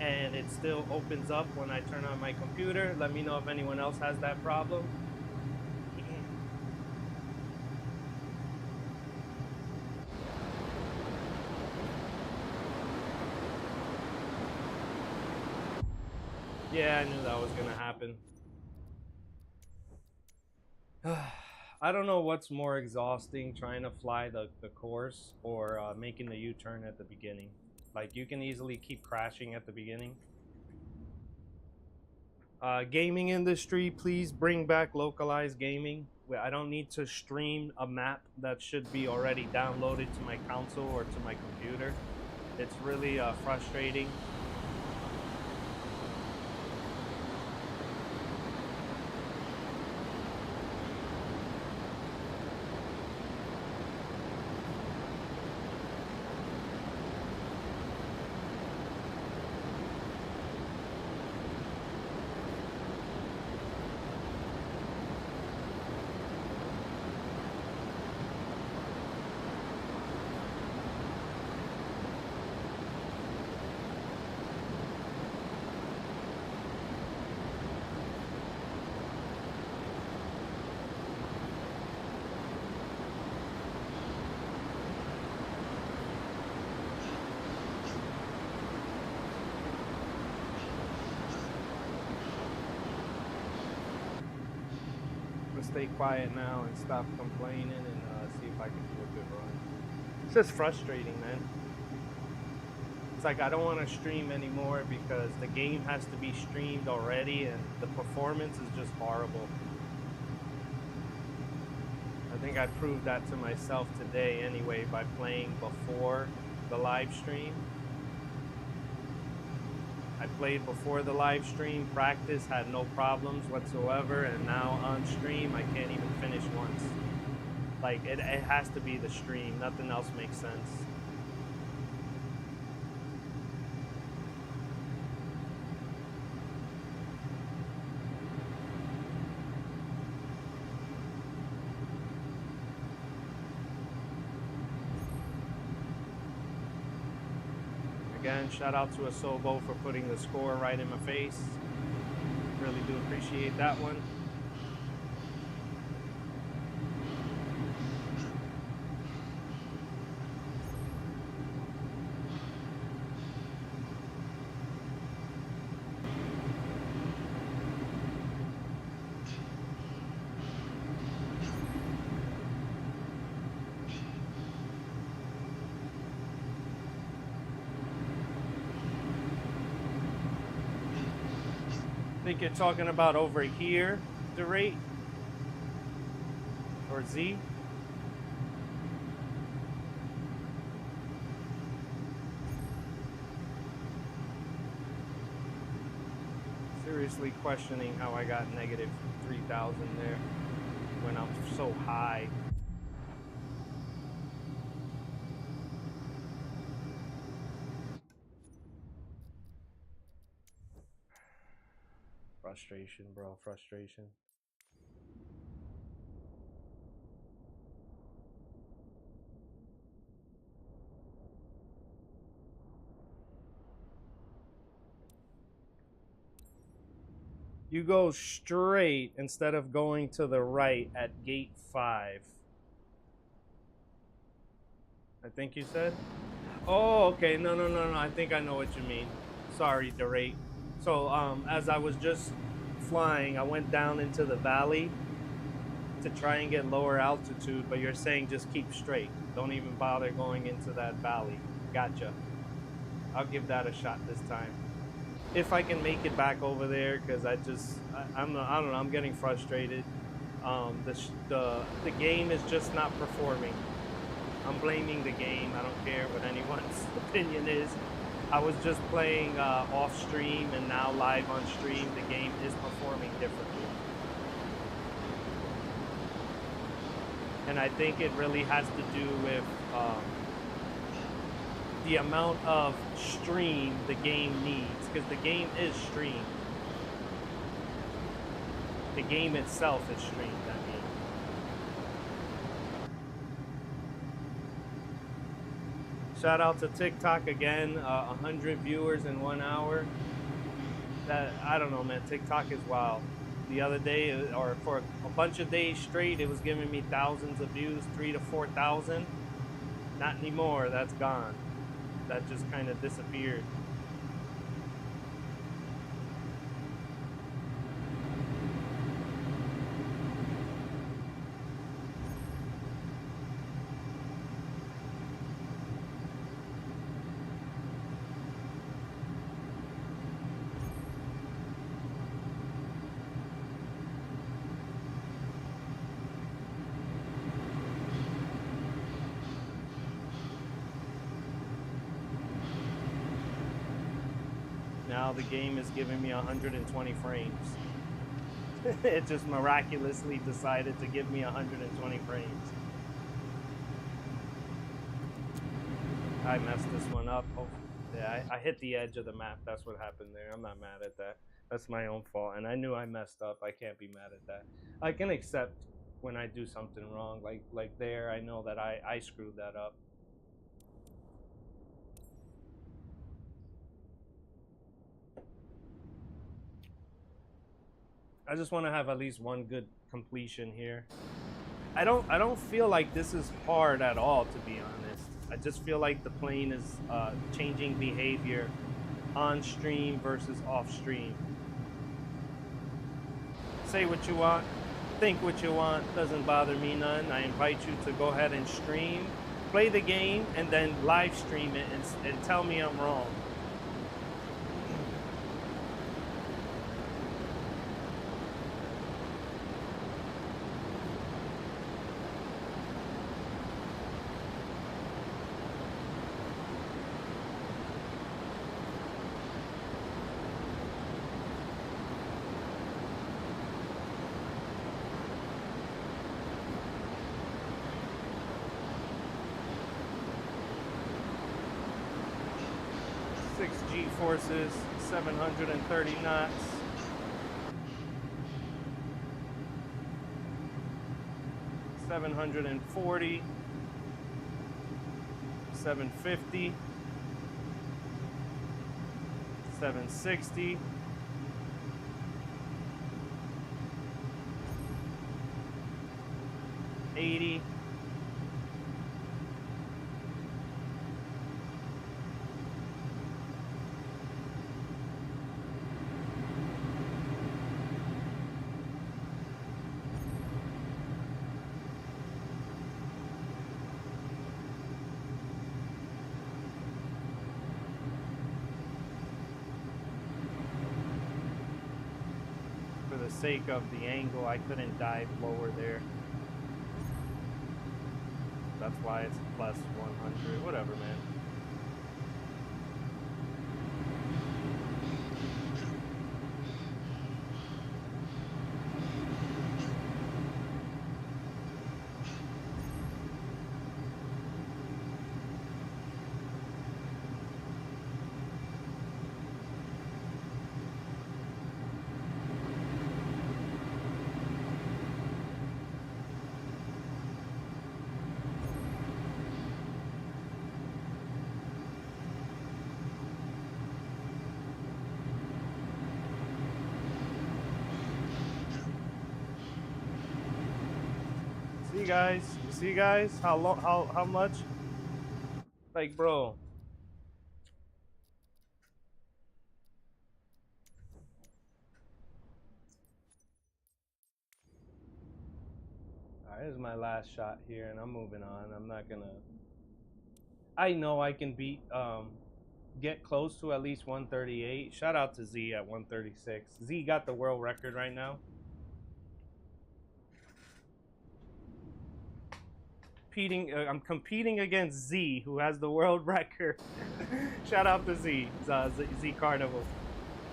and it still opens up when I turn on my computer. Let me know if anyone else has that problem. Yeah, I knew that was gonna happen. I don't know what's more exhausting, trying to fly the course or making the U-turn at the beginning. Like, you can easily keep crashing at the beginning. Gaming industry, please bring back localized gaming. I don't need to stream a map that should be already downloaded to my console or to my computer. It's really frustrating. Stay quiet now and stop complaining and see if I can do a good run. It's just frustrating, man. It's like I don't want to stream anymore because the game has to be streamed already and the performance is just horrible. I think I proved that to myself today anyway by playing before the live stream. I played before the live stream, practice, had no problems whatsoever, and now on stream, I can't even finish once. Like, it has to be the stream. Nothing else makes sense. Again, shout out to Asobo for putting the score right in my face. Really do appreciate that one. I think you're talking about over here, the rate. Or Z? Seriously questioning how I got negative 3,000 there when I'm so high. Frustration, bro, frustration. You go straight instead of going to the right at gate 5. I think you said? Oh, okay. No, no, no, no. I think I know what you mean. Sorry, Derate. So, as I was just flying, I went down into the valley to try and get lower altitude, but you're saying just keep straight. Don't even bother going into that valley. Gotcha. I'll give that a shot this time. If I can make it back over there, because I don't know, I'm getting frustrated. The game is just not performing. I'm blaming the game. I don't care what anyone's opinion is. I was just playing off stream, and now live on stream, the game is performing differently. And I think it really has to do with the amount of stream the game needs, because the game is streamed. The game itself is streamed, I mean. Shout out to TikTok again, 100 viewers in 1 hour. That, I don't know, man, TikTok is wild. The other day, or for a bunch of days straight, it was giving me thousands of views, 3,000 to 4,000. Not anymore, that's gone. That just kind of disappeared. Now the game is giving me 120 frames. It just miraculously decided to give me 120 frames. I messed this one up. Oh, yeah, I hit the edge of the map. That's what happened there. I'm not mad at that. That's my own fault. And I knew I messed up. I can't be mad at that. I can accept when I do something wrong. Like there, I know that I screwed that up. I just want to have at least one good completion here. I don't feel like this is hard at all, to be honest. I just feel like the plane is changing behavior on stream versus off stream. Say what you want, think what you want, doesn't bother me none. I invite you to go ahead and stream, play the game, and then live stream it and tell me I'm wrong. G-forces, 730 knots. $740, $750, $760, $80, sake of the angle, I couldn't dive lower there. That's why it's plus 100. Whatever, man. See guys, how long, how much? Like, bro. All right, this is my last shot here, and I'm moving on. I'm not gonna. I know I can beat, get close to at least 138. Shout out to Z at 136. Z got the world record right now. I'm competing against Z, who has the world record. Shout out to Z, Z Carnival.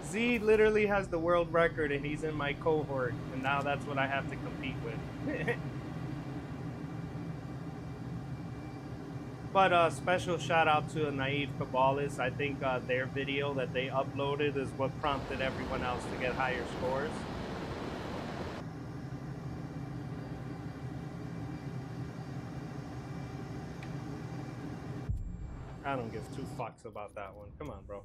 Z literally has the world record, and he's in my cohort, and now that's what I have to compete with. But special shout out to Naive Kabbalist. I think their video that they uploaded is what prompted everyone else to get higher scores. I don't give two fucks about that one. Come on, bro.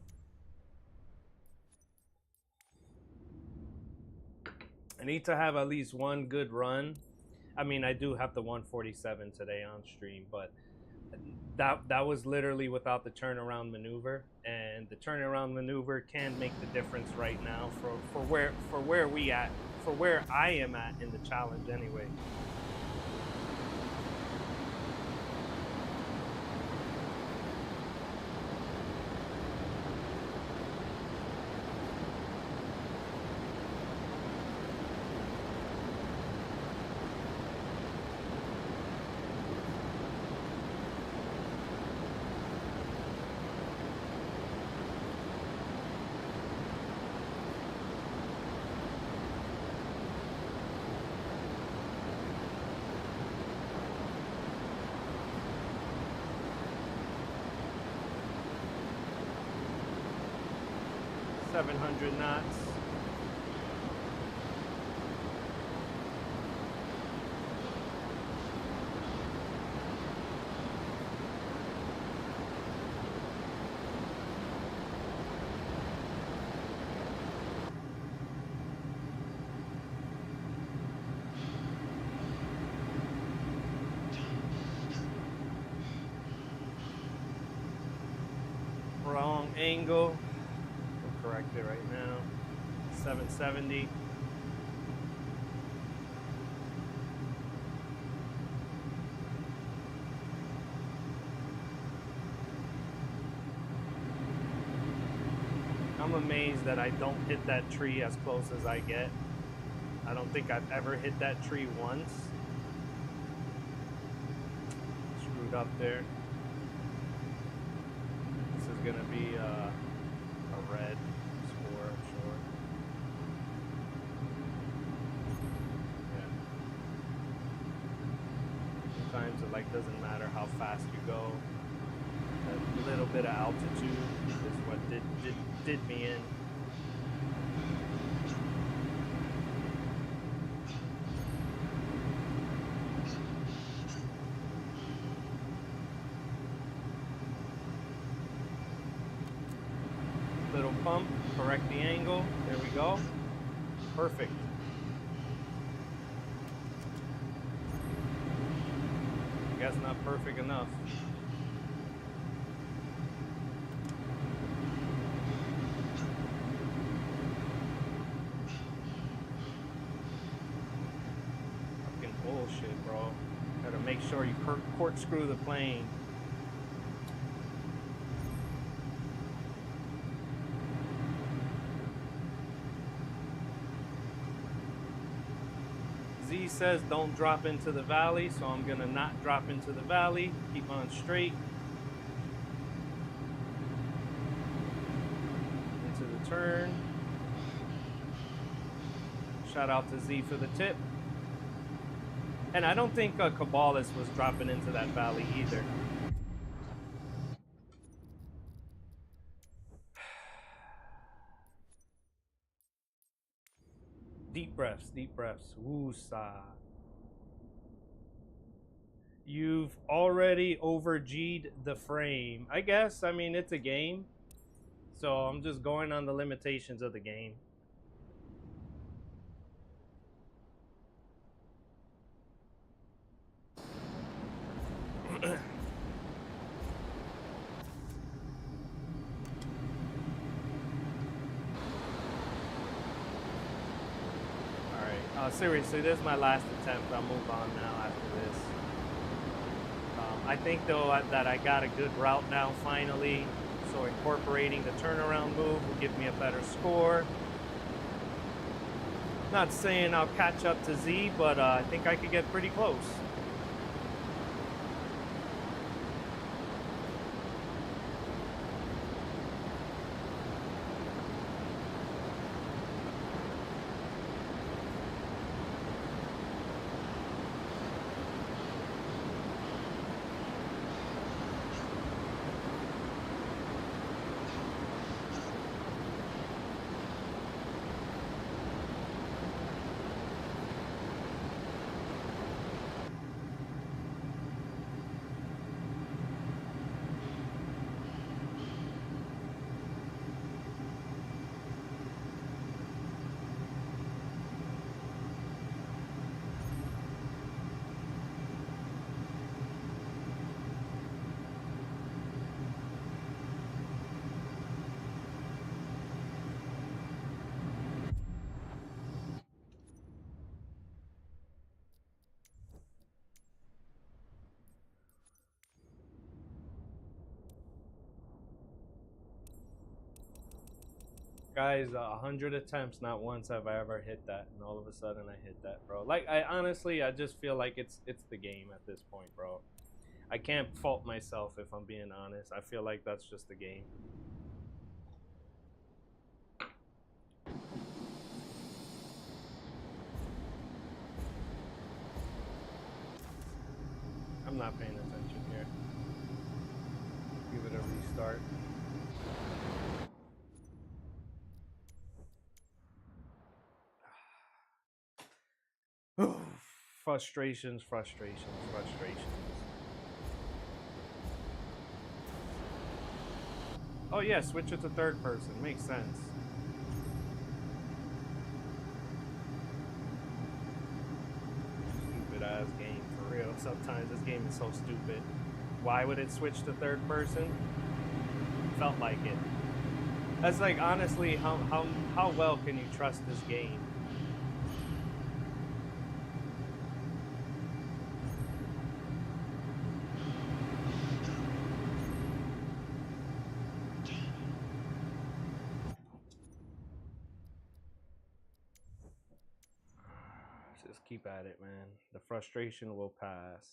I need to have at least one good run. I mean, I do have the 147 today on stream, but that was literally without the turnaround maneuver, and the turnaround maneuver can make the difference right now for where I am at in the challenge anyway. .700 knots. Wrong angle. Correct it right now. 770. I'm amazed that I don't hit that tree as close as I get. I don't think I've ever hit that tree once. Screwed up there. This is gonna be a red score, I'm sure. Yeah. Sometimes it like doesn't matter how fast you go. A little bit of altitude is what did me in. Little pump, correct the angle. There we go. Perfect. I guess not perfect enough. Fucking bullshit, bro. Gotta make sure you corkscrew the plane. Z says don't drop into the valley, so I'm gonna not drop into the valley. Keep on straight into the turn. Shout out to Z for the tip. And I don't think Cabalist was dropping into that valley either. Deep breaths, deep breaths. Woosah. You've already over G'd the frame. I guess, I mean, it's a game. So I'm just going on the limitations of the game. Seriously, this is my last attempt. I'll move on now after this. I think, though, that I got a good route now, finally. So incorporating the turnaround move will give me a better score. Not saying I'll catch up to Z, but I think I could get pretty close. Guys, 100 attempts, not once have I ever hit that, and all of a sudden I hit that, bro. Like, I honestly, I just feel like it's the game at this point, bro. I can't fault myself if I'm being honest. I feel like that's just the game. I'm not paying attention here. Give it a restart. Frustrations, frustrations, frustrations. Oh yeah, switch it to third person. Makes sense. Stupid ass game, for real. Sometimes this game is so stupid. Why would it switch to third person? Felt like it. That's like, honestly, how well can you trust this game? Just keep at it, man. The frustration will pass.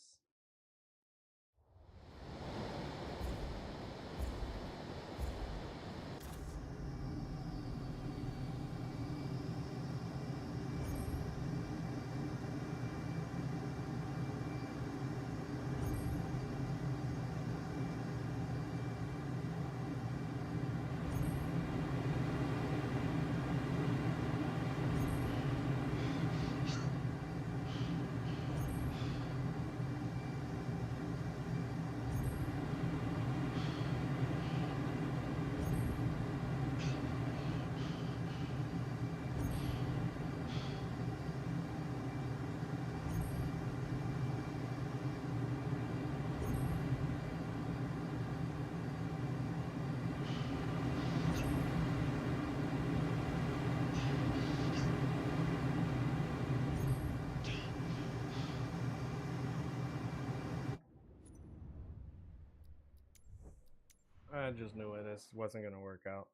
I just knew it. This wasn't gonna work out.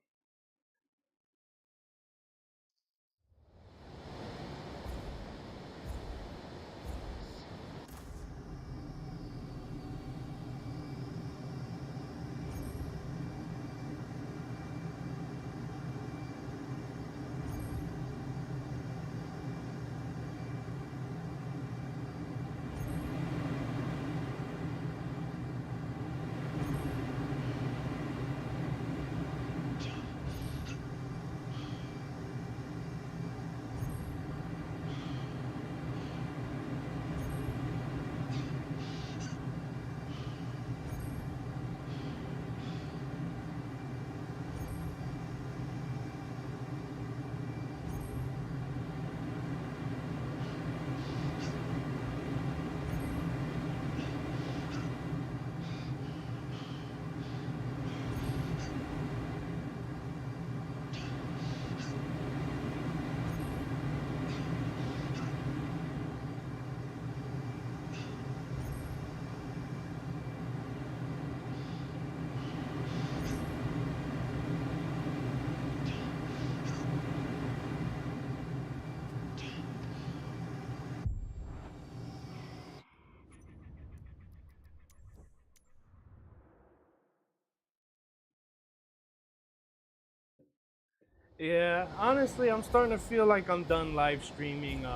Yeah, honestly, I'm starting to feel like I'm done live streaming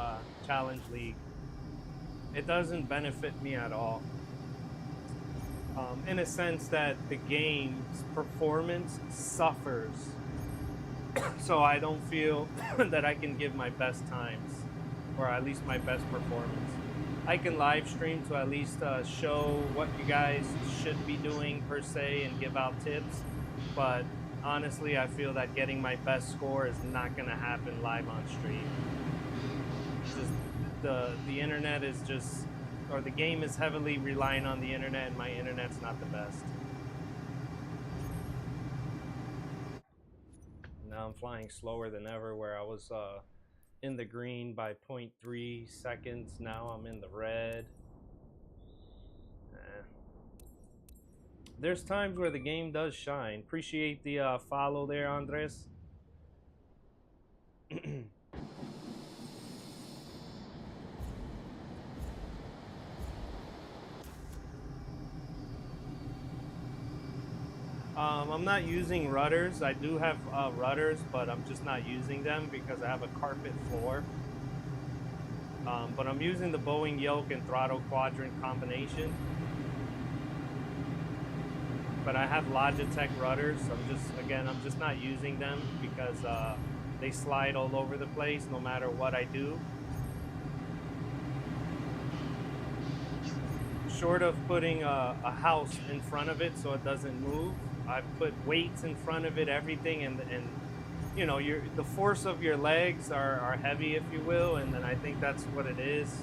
Challenge League. It doesn't benefit me at all. In a sense that the game's performance suffers, so I don't feel that I can give my best times, or at least my best performance. I can live stream to at least show what you guys should be doing per se and give out tips, but honestly, I feel that getting my best score is not going to happen live on stream. It's just the internet is just, or the game is heavily relying on the internet, and my internet's not the best. Now I'm flying slower than ever, where I was in the green by zero point 0.3 seconds. Now I'm in the red. Eh. There's times where the game does shine. Appreciate the follow there, Andres. I'm not using rudders. I do have rudders, but I'm just not using them because I have a carpet floor. But I'm using the Boeing yoke and throttle quadrant combination. But I have Logitech rudders. I'm just not using them because they slide all over the place no matter what I do. Short of putting a house in front of it so it doesn't move, I put weights in front of it, everything, and you know, the force of your legs are heavy, if you will, and then I think that's what it is.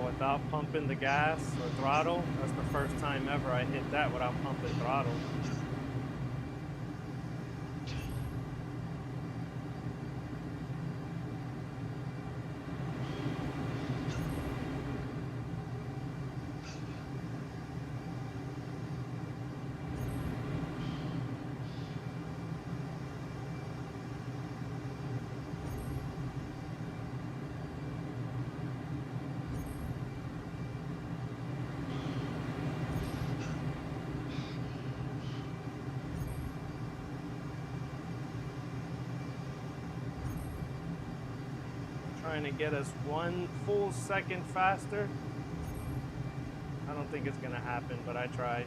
Without pumping the gas or throttle. That's the first time ever I hit that without pumping throttle. Trying to get us 1 full second faster. I don't think it's gonna happen, but I tried.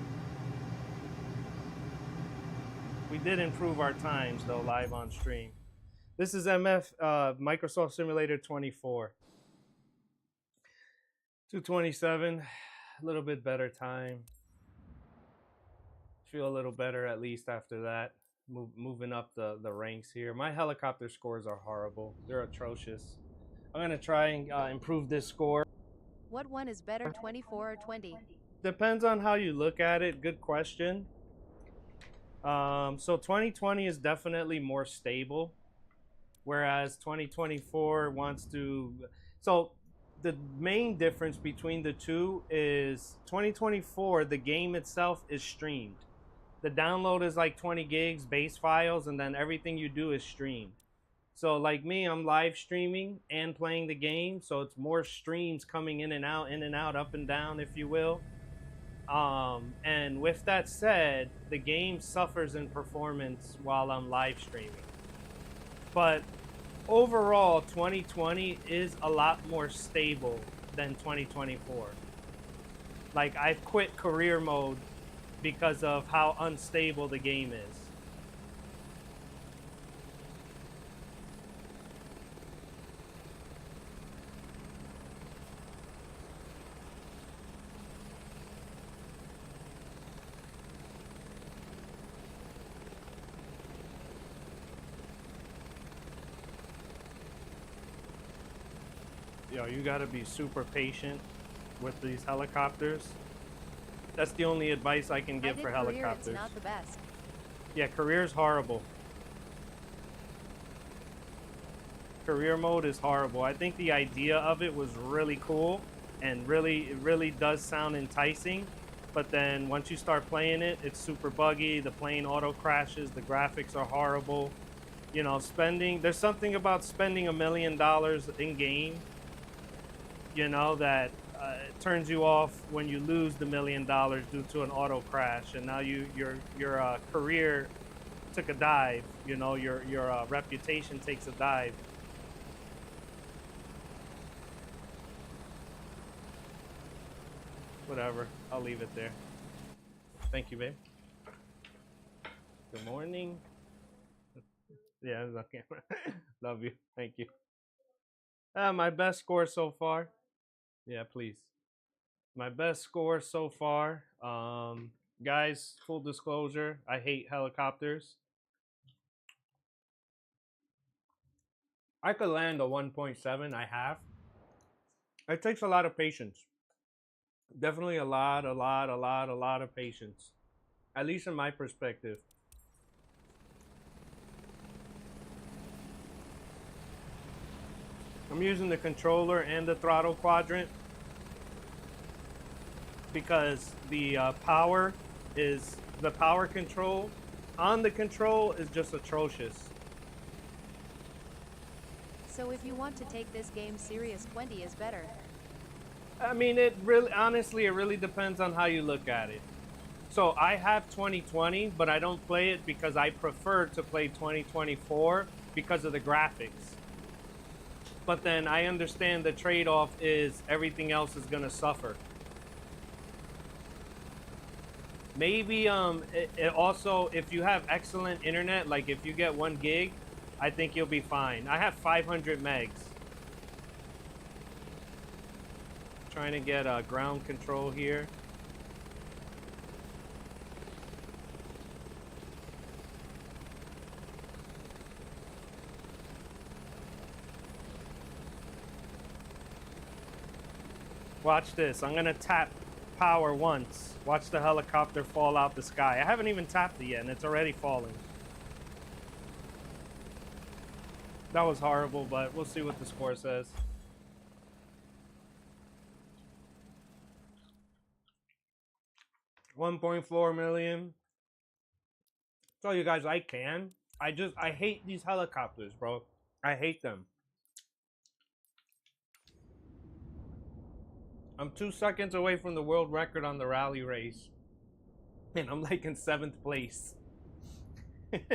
We did improve our times though live on stream. This is MF Microsoft Simulator 24. 227, a little bit better time. Feel a little better at least after that. Moving up the ranks here. My helicopter scores are horrible. They're atrocious. I'm gonna try and improve this score. What one is better, 24 or 20? Depends on how you look at it. Good question. So 2020 is definitely more stable, whereas 2024 wants to. So the main difference between the two is 2024, the game itself is streamed. The download is like 20 gigs base files, and then everything you do is streamed. So like me, I'm live streaming and playing the game, so it's more streams coming in and out, up and down, if you will. And with that said, the game suffers in performance while I'm live streaming. But overall, 2020 is a lot more stable than 2024. Like, I've quit career mode because of how unstable the game is. Yo, you gotta be super patient with these helicopters. That's the only advice I can I give did for career, it's helicopters. not the best. Yeah, career's horrible. Career mode is horrible. I think the idea of it was really cool and it really does sound enticing. But then once you start playing it, it's super buggy. The plane auto crashes. The graphics are horrible. You know, there's something about spending $1 million in game, you know, that turns you off when you lose the $1 million due to an auto crash. And now your career took a dive, you know, your reputation takes a dive. Whatever. I'll leave it there. Thank you, babe. Good morning. Yeah, it's on camera. Love you. Thank you. My best score so far. Yeah, please. My best score so far. Guys, full disclosure, I hate helicopters. I could land a 1.7. I have. It takes a lot of patience. Definitely a lot of patience. At least in my perspective. I'm using the controller and the throttle quadrant because the power control on the control is just atrocious. So if you want to take this game serious, 20 is better. I mean, it really, honestly, it really depends on how you look at it. So I have 2020, but I don't play it because I prefer to play 2024 because of the graphics. But then I understand the trade-off is everything else is gonna suffer. Maybe it also, if you have excellent internet, like if you get 1 gig, I think you'll be fine. I have 500 megs. Trying to get ground control here. Watch this. I'm gonna tap power once. Watch the helicopter fall out the sky. I haven't even tapped it yet, and it's already falling. That was horrible, but we'll see what the score says. $1.4 million. Tell you guys I can. I hate these helicopters, bro. I hate them. I'm 2 seconds away from the world record on the rally race. And I'm like in 7th place. I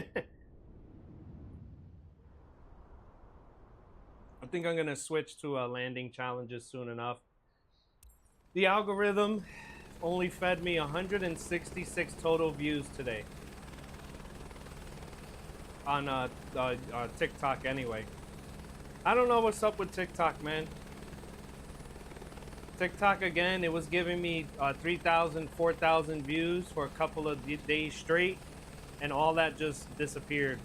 think I'm gonna switch to landing challenges soon enough. The algorithm only fed me 166 total views today on TikTok anyway. I don't know what's up with TikTok, man. TikTok again, it was giving me 3,000, 4,000 views for a couple of days straight, and all that just disappeared.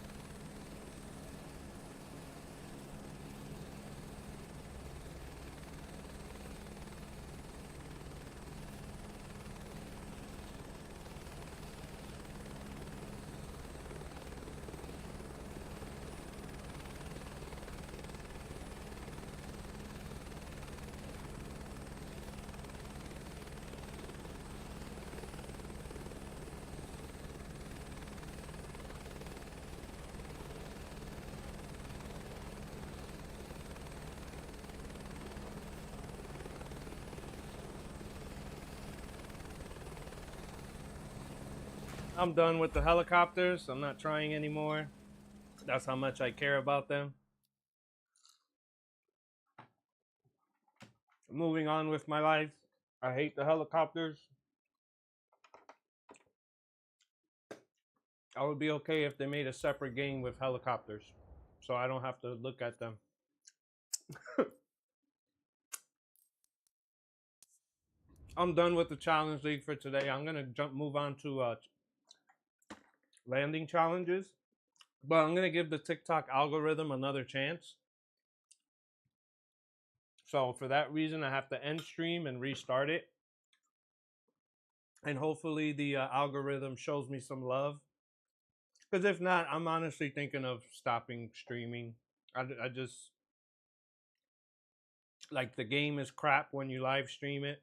I'm done with the helicopters. I'm not trying anymore. That's how much I care about them. Moving on with my life. I hate the helicopters. I would be okay if they made a separate game with helicopters, so I don't have to look at them. I'm done with the challenge league for today. I'm gonna move on to landing challenges, but I'm gonna give the TikTok algorithm another chance. So for that reason, I have to end stream and restart it. And hopefully the algorithm shows me some love. Because if not, I'm honestly thinking of stopping streaming. I just like the game is crap when you live stream it.